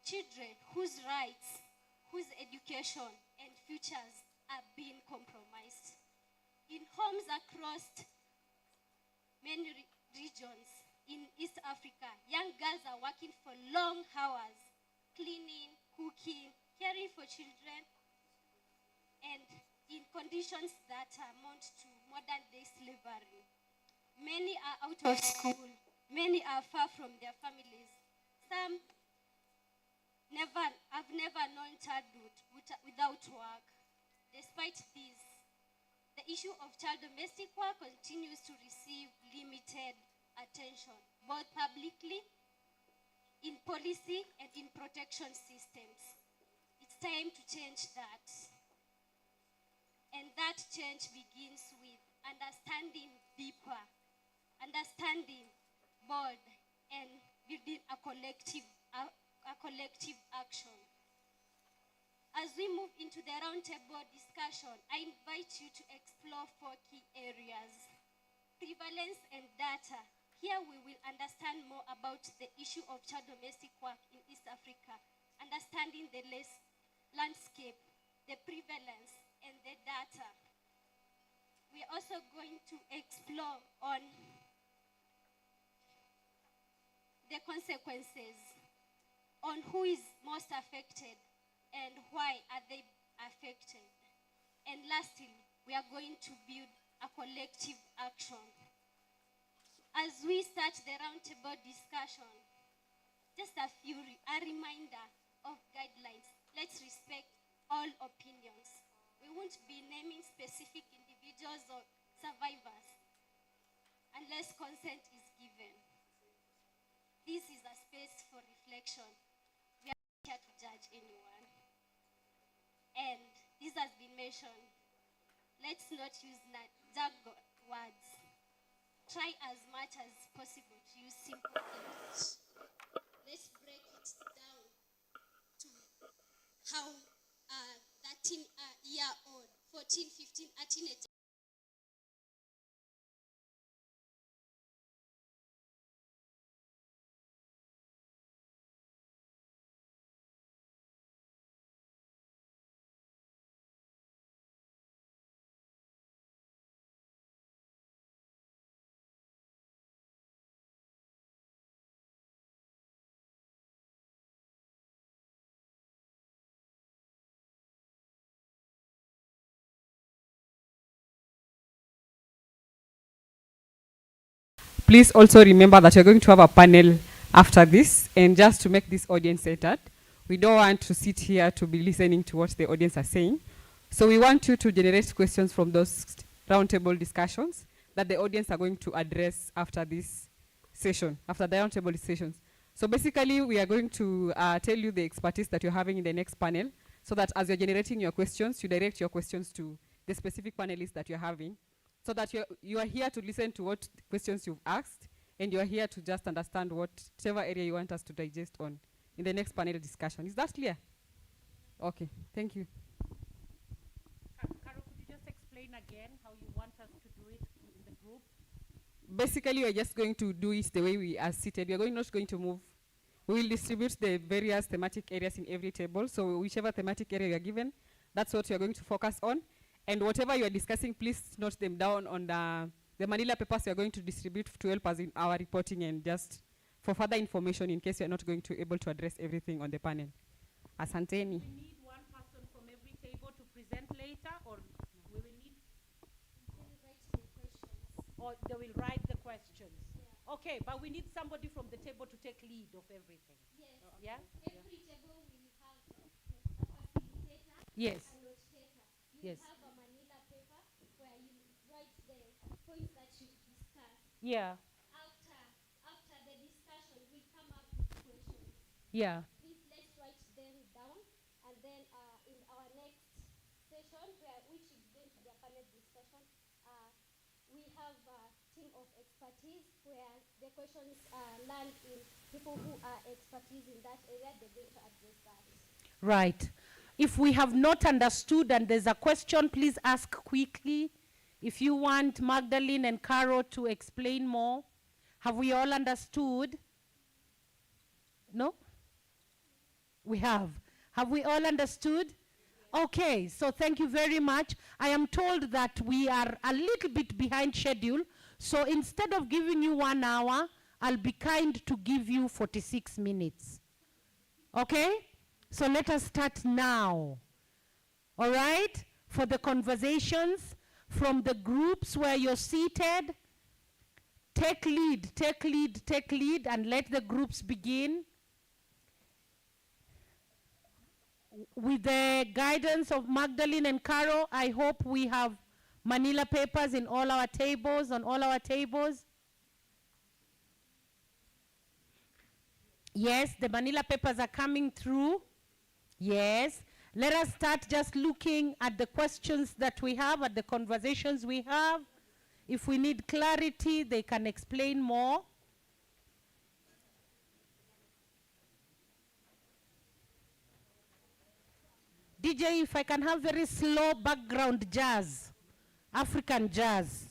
children whose rights, whose education and futures are being compromised. In homes across many regions in East Africa, young girls are working for long hours, cleaning, cooking, caring for children, and in conditions that amount to modern-day slavery. Many are out of school. Many are far from their families. Some have never known childhood without work. Despite this, the issue of child domestic work continues to receive limited attention, both publicly, in policy, and in protection systems. It's time to change that. And that change begins with understanding deeper, understanding board, and building a collective action. As we move into the roundtable discussion, I invite you to explore 4 key areas: prevalence and data. Here we will understand more about the issue of child domestic work in East Africa, understanding the landscape, the prevalence, and the data. We are also going to explore on the consequences, on who is most affected and why are they affected. And lastly, we are going to build a collective action. As we start the roundtable discussion, just a reminder of guidelines. Let's respect all opinions. We won't be naming specific individuals or survivors unless consent is given. This is a space for reflection. We are not here to judge anyone. And this has been mentioned. Let's not use jargon words. Try as much as possible to use simple English. Let's break it down to how 13-year-old, 14, 15, a teenager Please also remember that you're going to have a panel after this, and just to make this audience centered, we don't want to sit here to be listening to what the audience are saying. So we want you to generate questions from those roundtable discussions that the audience are going to address after this session, after the roundtable sessions. So basically, we are going to tell you the expertise that you're having in the next panel, so that as you're generating your questions, you direct your questions to the specific panelists that you're having. so that you are here to listen to what questions you've asked, and you are here to just understand whatever area you want us to digest on in the next panel discussion. Is that clear? Okay, thank you. Carol, could you just explain again how you want us to do it in the group? Basically, we're just going to do it the way we are seated. We are not going to move. We will distribute the various thematic areas in every table. So whichever thematic area you are given, that's what you are going to focus on. And whatever you are discussing, please note them down on the manila papers we are going to distribute to help us in our reporting and just for further information in case you are not going to able to address everything on the panel. Asanteni. We need one person from every table to present later, or we will need... Or they will write the questions. Yeah. Okay, but we need somebody from the table to take lead of everything. Yes. Yeah? Every table will have a facilitator. Yes. A note taker. You Yes. have a manila paper where you write the points that you discuss. Yeah. After the discussion, we come up with questions. Yeah. Please let's write them down, and then in our next session, which is going to be a panel discussion, we have a team of expertise where the questions are learned in people who are expertise in that area. They're going to address that. Right. If we have not understood and there's a question, please ask quickly. If you want Magdalene and Caro to explain more, have we all understood? No? We have. Have we all understood? Okay, so thank you very much. I am told that we are a little bit behind schedule, so instead of giving you 1 hour, I'll be kind to give you 46 minutes. Okay? So let us start now. All right? For the conversations from the groups where you're seated, take lead, take lead, take lead, and let the groups begin. With the guidance of Magdalene and Caro, I hope we have manila papers in all our tables, on all our tables. Yes, the manila papers are coming through. Yes. Let us start just looking at the questions that we have, at the conversations we have. If we need clarity, they can explain more. DJ, if I can have very slow background jazz, African jazz,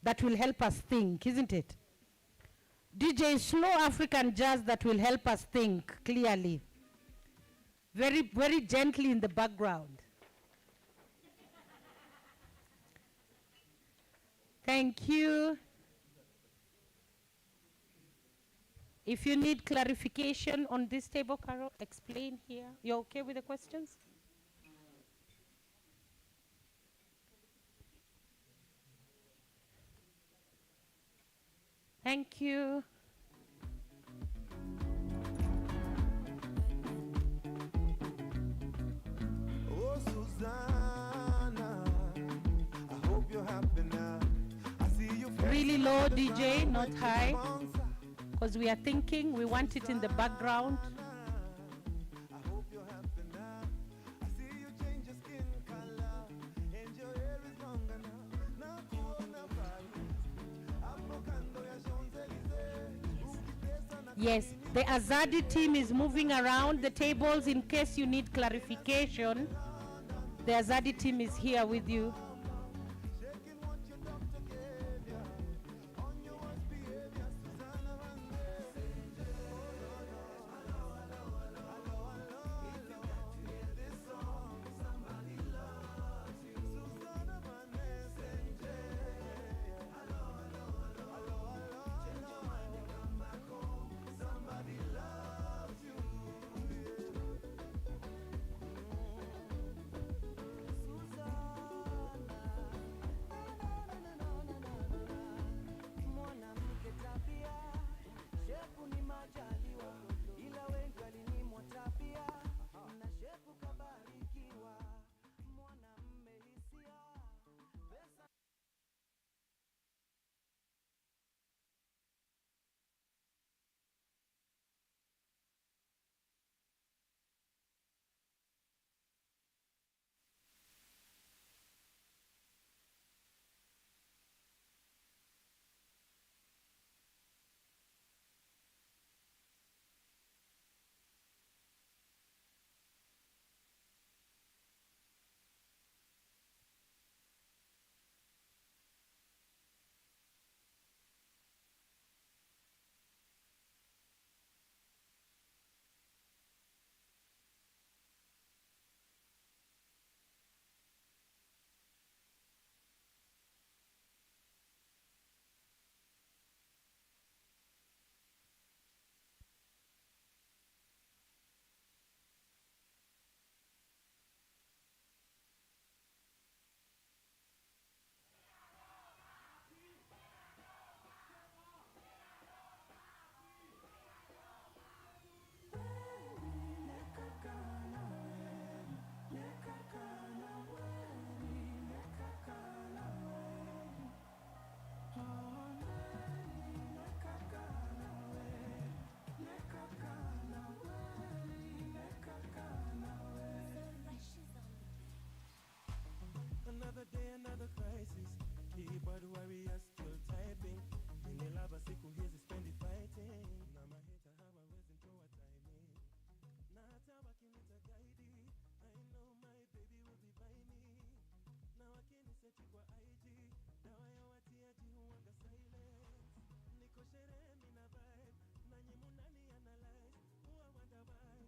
that will help us think, isn't it? DJ, slow African jazz that will help us think clearly. Very, very gently in the background. Thank you. If you need clarification on this table, Carol, explain here. You're okay with the questions? Thank you. Oh, Susanna, I hope you're happy now. I see you Really low, DJ, not high. Because we are thinking, we want it in the background. I hope you're happy now. I see you change your skin color, and your hair is longer now. Na kuona pale, hapo kando ya Champs-Elysees. Ukitesa na Yes, the Azadi team is moving around the tables in case you need clarification. The Azadi team is here with you. shaking what your doctor gave ya. On your worst behavior, Susanna Forward warriors still typing. Nililava siku hizi spendi fighting. Na mahita hawawezi nitoa timing. Na hata wakinita guide, I know my baby will be by me. Na wakiniseti kwa IG, dawa ya watiaji huwanga silence. Niko sherehe mina vibe, nanyi munani analyze, huwa wonder why.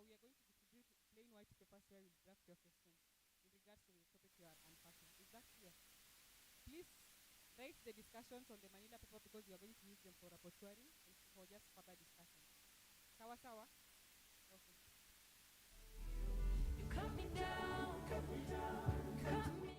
We are going to distribute plain white papers where we draft your questions with regards to the topic you are unpacking. Is that clear? Please write the discussions on the manila paper because we are going to use them for rapporteuring and for just further discussion. Sawa sawa? Okay. You cut me down, cut me down, cut me.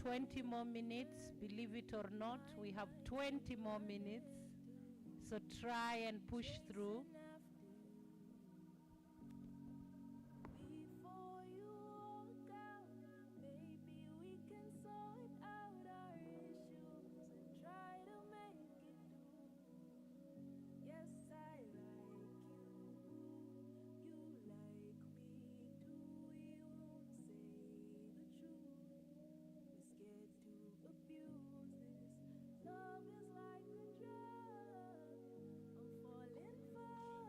20 more minutes. Believe it or not, we have 20 more minutes. So try and push through. Before you walk out, maybe we can sort out our issues and try to make it through. Yes, I like you. You like me too. We won't say the truth. We're scared to abuse this. Love is like a drug. I'm falling for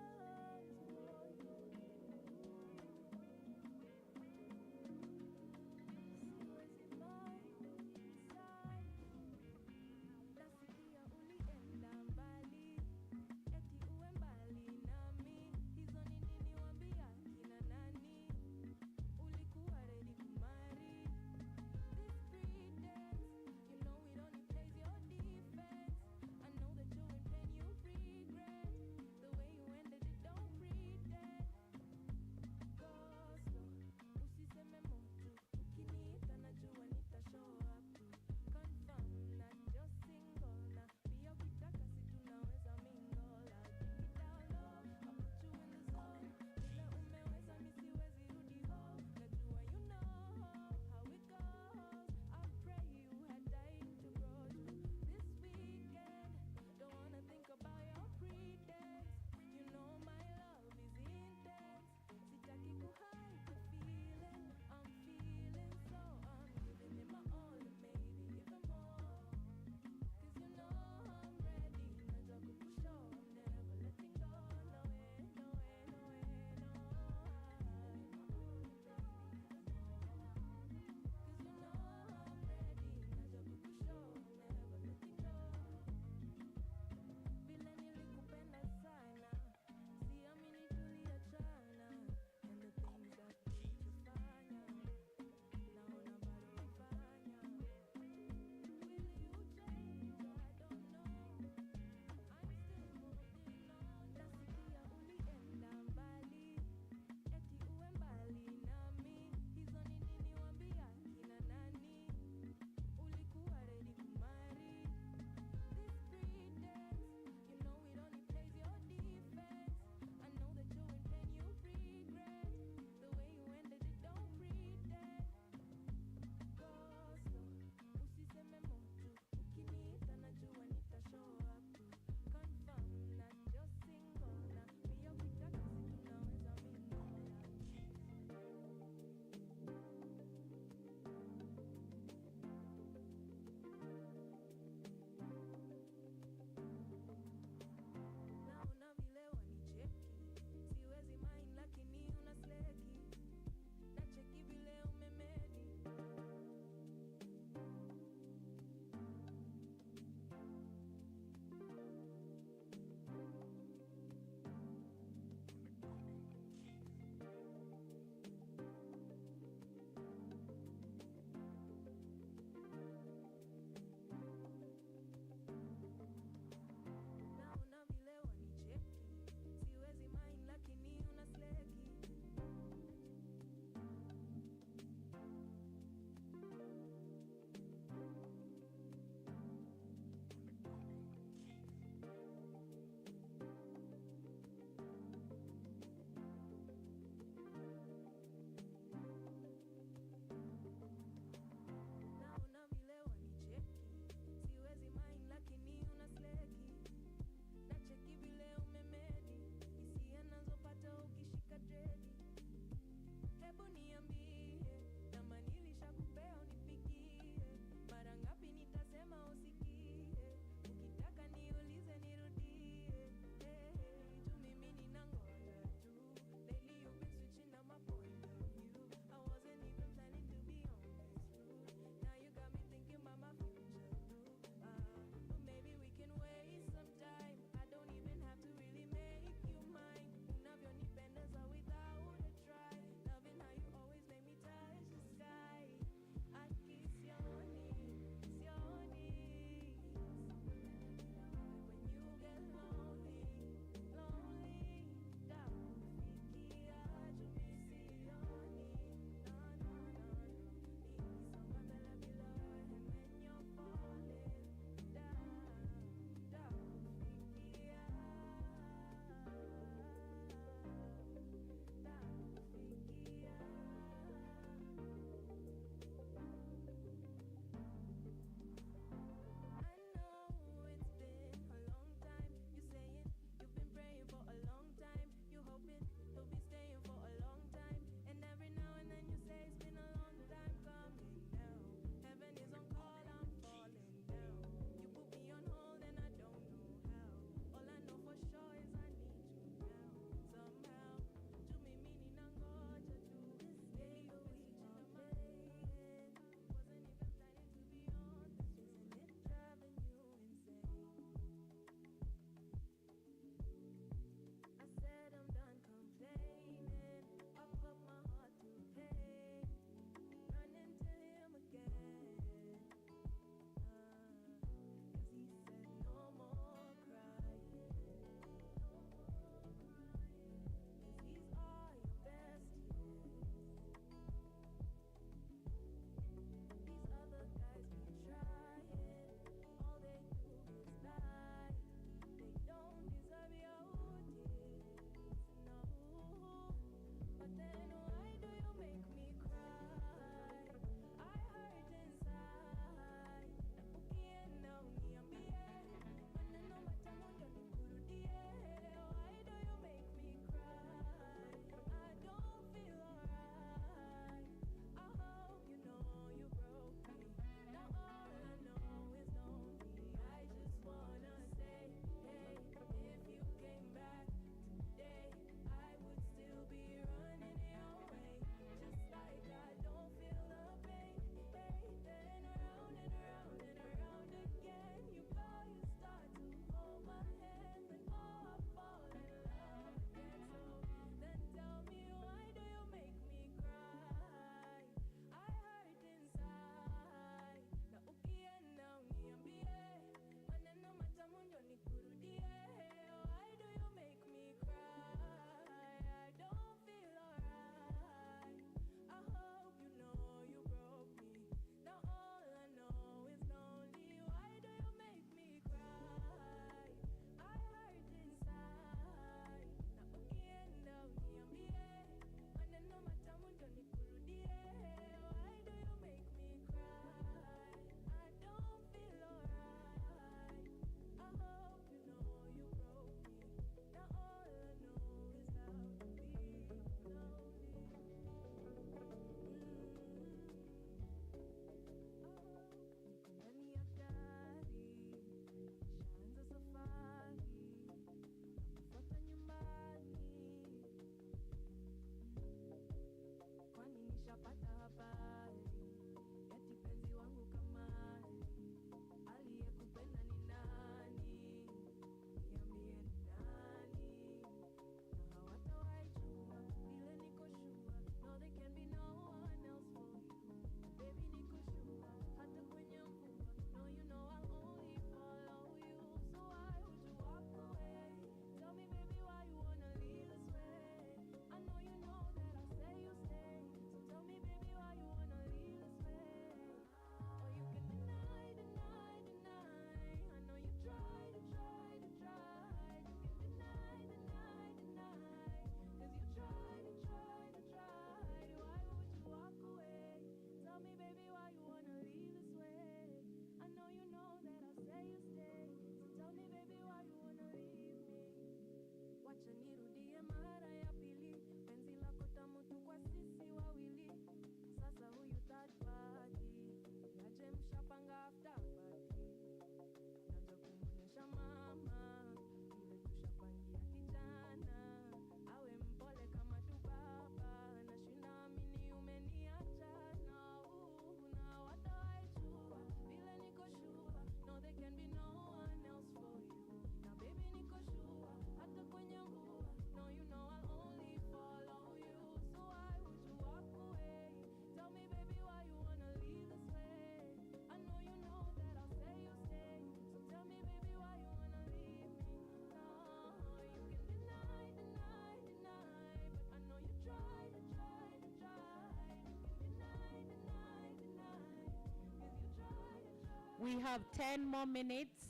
We have 10 more minutes.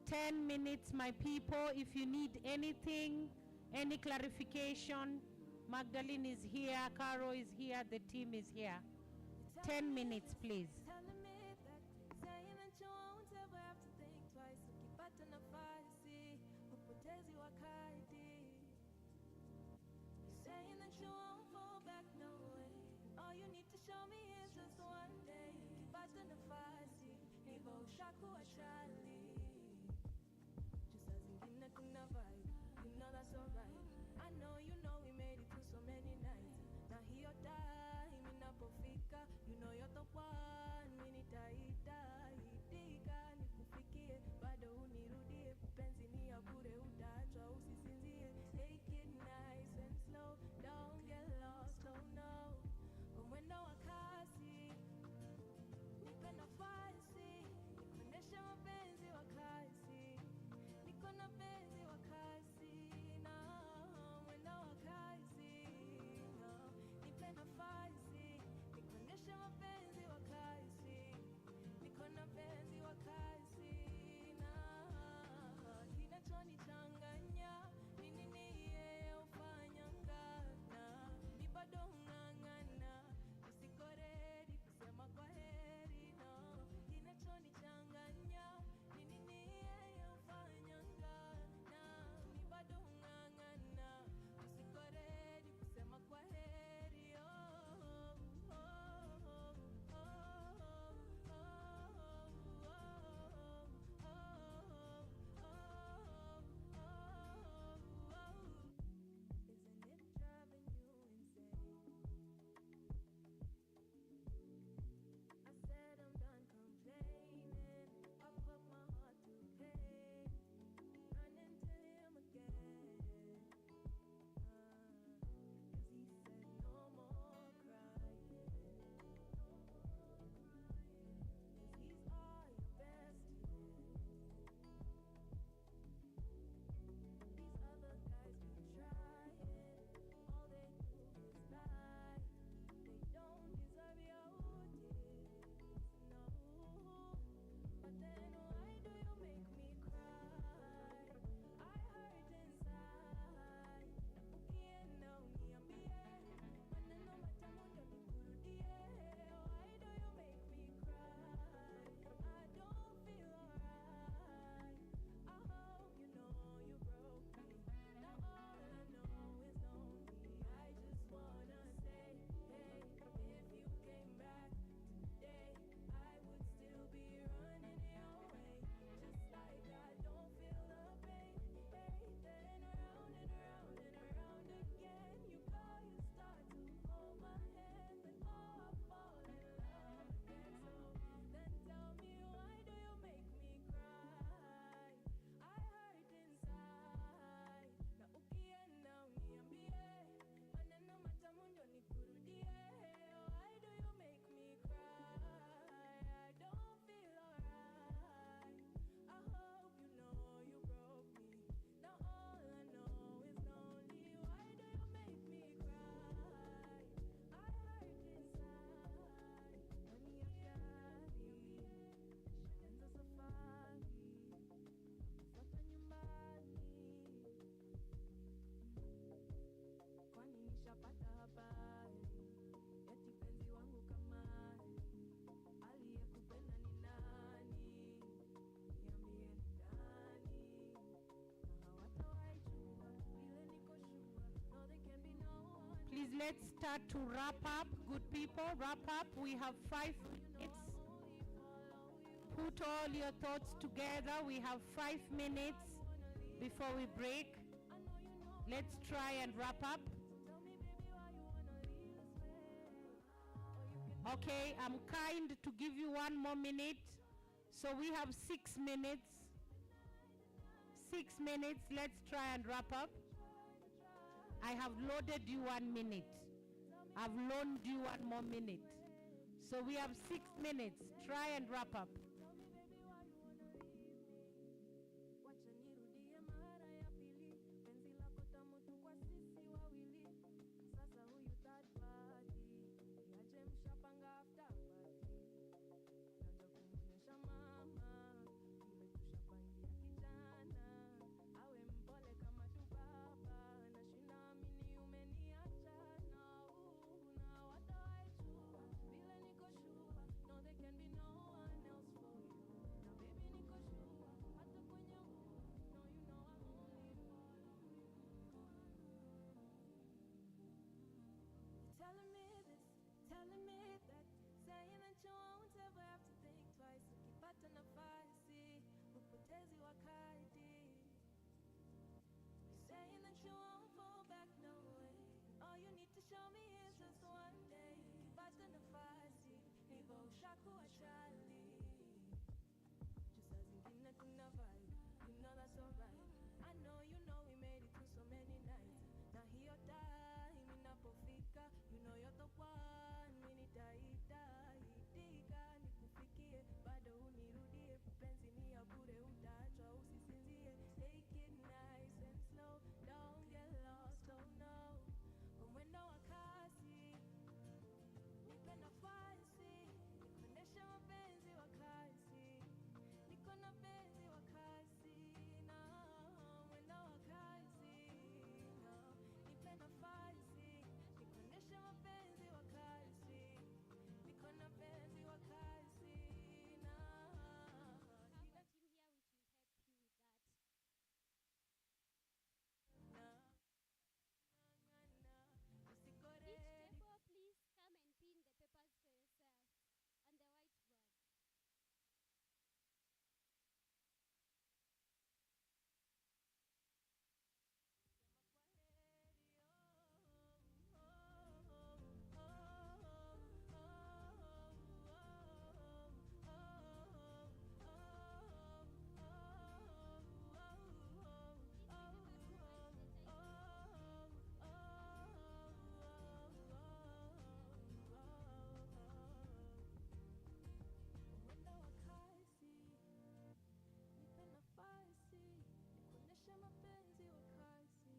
10 minutes, my people. If you need anything, any clarification, Magdalene is here, Caro is here, the team is here. 10 minutes, please. Telling me that saying that you won't ever have to think twice. Ukipata nafasi, hupotezi wakati. You're saying that you won't fall back, no way. All you need to show me is just one day. Ukipata nafasi, hivyo ushakuwa chali. Just as zingine tuna vibe, you know that's alright. I know we made it through so many nights. Na hiyo time inapofika, you know you're the one. Mimi nitaitika nikufikie, bado unirudie. Penzi ni ya bure, utaachwa usisinzie. Take it nice and slow, don't get lost, oh no. Kwa mwendo wa kasi, nipe nafasi, nikuoneshe mapenzi wa kasi. Niko na penzi wa kasi, na mwendo wa kasi, no. Nipe nafasi, nikuoneshe mapenzi wa kasi. Niko na penzi wa kasi, na kinachonichanganya ni nini yeye hufanya ngana. Mi bado hung'ang'ana, nisiko ready kusema kwa heri, no. Kinachonichanganya ni nini yeye hufanya ngana. Mi bado hung'ang'ana, nisiko ready kusema kwa heri, oh, oh, oh, oh, oh, Isn't it driving you insane? I said I'm done complaining. I put my heart to pain, running to him again. 'Cause he said no more crying, 'cause he's all your besties. These other guys be trying, all they do is lie. They don't deserve your tears, no. But then why do you make me cry? I hurt inside. Ukienda uniambie, maneno matamu ndo nikurudie. Why do you make me cry? I don't feel alright. I hope you know you broke me. Now all I know is lonely. I just wanna say, hey, if you came back today, I would still be running your way. Just like I don't feel the pain. Hey, then round and round and around again, you go, you start to hold my hand, and oh, I fall in love again. So then tell me, why do you make me cry? I hurt inside. Na ukienda uniambie, maneno matamu ndo nikurudie. Why do you make me cry? I don't feel alright. I hope you know you broke me. Now all I know is lonely. Why do you make me cry? I hurt inside. Ndani ya gari, nishaanza safari, nakufuata nyumbani. Kwani nishapata habari, eti penzi wangu kamari. Aliyekupenda ni nani? Niambie ni nani? Na hawatawahi jua vile niko sure. No, there can be no one. Please, let's start to wrap up. Good people, wrap up. We have 5 minutes. Put all your thoughts together. We have 5 minutes before we break. Let's try and wrap up. Okay, I'm kind to give you 1 more minute. So we have 6 minutes. 6 minutes. Let's try and wrap up. I have loaded you 1 minute. I've loaned you 1 more minute. So we have 6 minutes. Try and wrap up. Wacha nirudie mara ya pili, penzi lako tamu tu kwa sisi wawili. Sasa huyu third party, iache mshapanga after party. Naja kumuonyesha Tezi wakati. Saying that you won't fall back, no way. All you need to show me is just one day. Kipata nafasi, hivyo ushakuwa Charlie. Just as zingine tuna vibe, you know that's alright. I know you know we made it through so many nights. Na hiyo time inapofika, you know you're the one. Mimi nitaitika nikufikie, bado unirudie. Penzi ni ya bure, utaachwa usisinzie. Take it nice and slow, don't get lost, oh no. Mwendo wa kasi, nipe nafasi, nikuoneshe mapenzi wa kasi. Niko na penzi wa kasi, na mwendo wa kasi, no. Nipe nafasi, nikuoneshe mapenzi wa kasi. Niko na penzi wa kasi, na We have a team here which will help you with that. Each table, please come and pin the papers for yourself on the whiteboard. Mwendo wa kasi, nipe nafasi, nikuoneshe mapenzi wa kasi.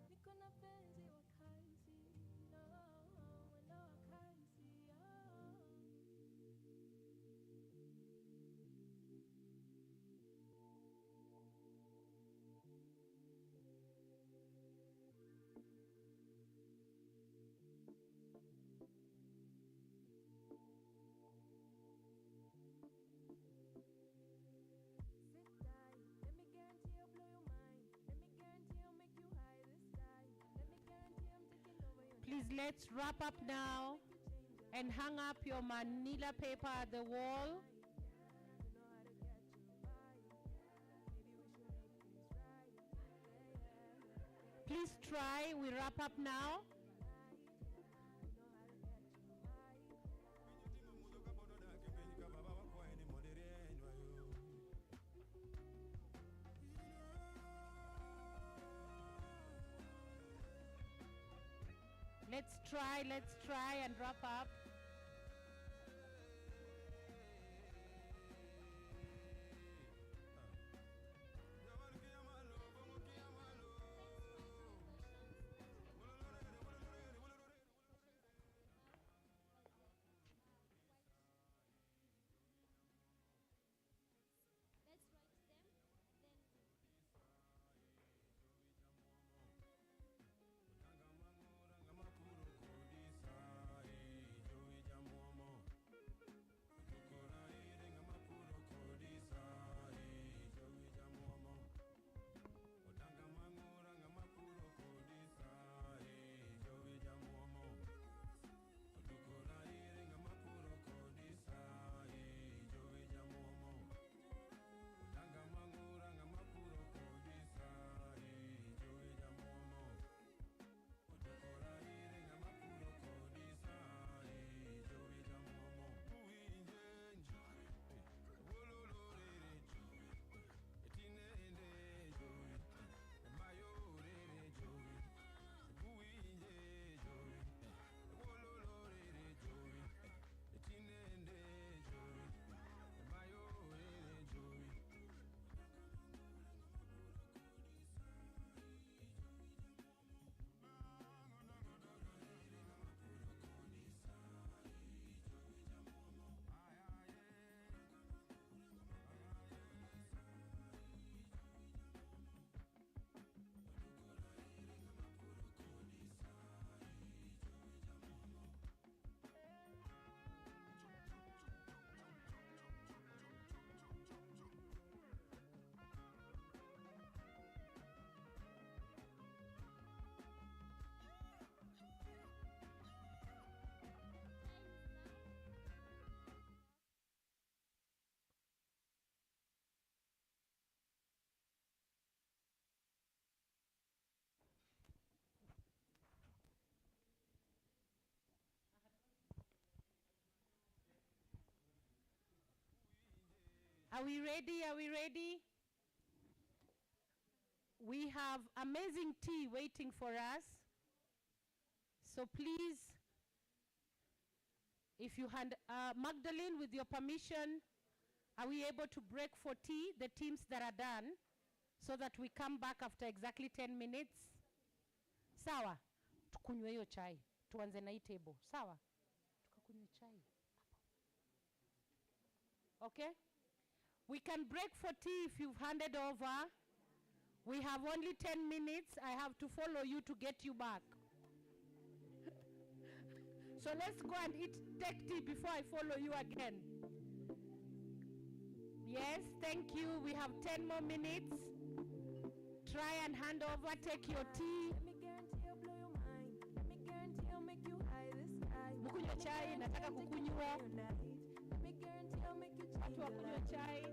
Niko na penzi wa kasi, no. Mwendo wa kasi, oh. Sit tight, let me guarantee I'll blow your mind. Let me guarantee I'll make you high this time. Let me guarantee I'm taking over your Please, let's wrap up now and hang up your manila paper at the wall. You know how to get you right. Maybe we should make things right. Please try. We wrap up now. Let's try and wrap up. Let's write them, then Are we ready? Are we ready? We have amazing tea waiting for us. So please, if you hand, Magdalene, with your permission, are we able to break for tea, the teams that are done, so that we come back after exactly 10 minutes? Sawa, tukunywe hiyo chai. Tuanze na hii table. Sawa, tukakunywe chai. Okay? We can break for tea if you've handed over. We have only 10 minutes. I have to follow you to get you back. So let's go and take tea before I follow you again. Yes, thank you. We have 10 more minutes. Try and hand over, take your tea. Let me guarantee I'll blow your mind. Let me guarantee I'll make you high the sky. Mukunywa chai, nataka kukunywa. Let me guarantee I'll make you change Watu wakunywa chai.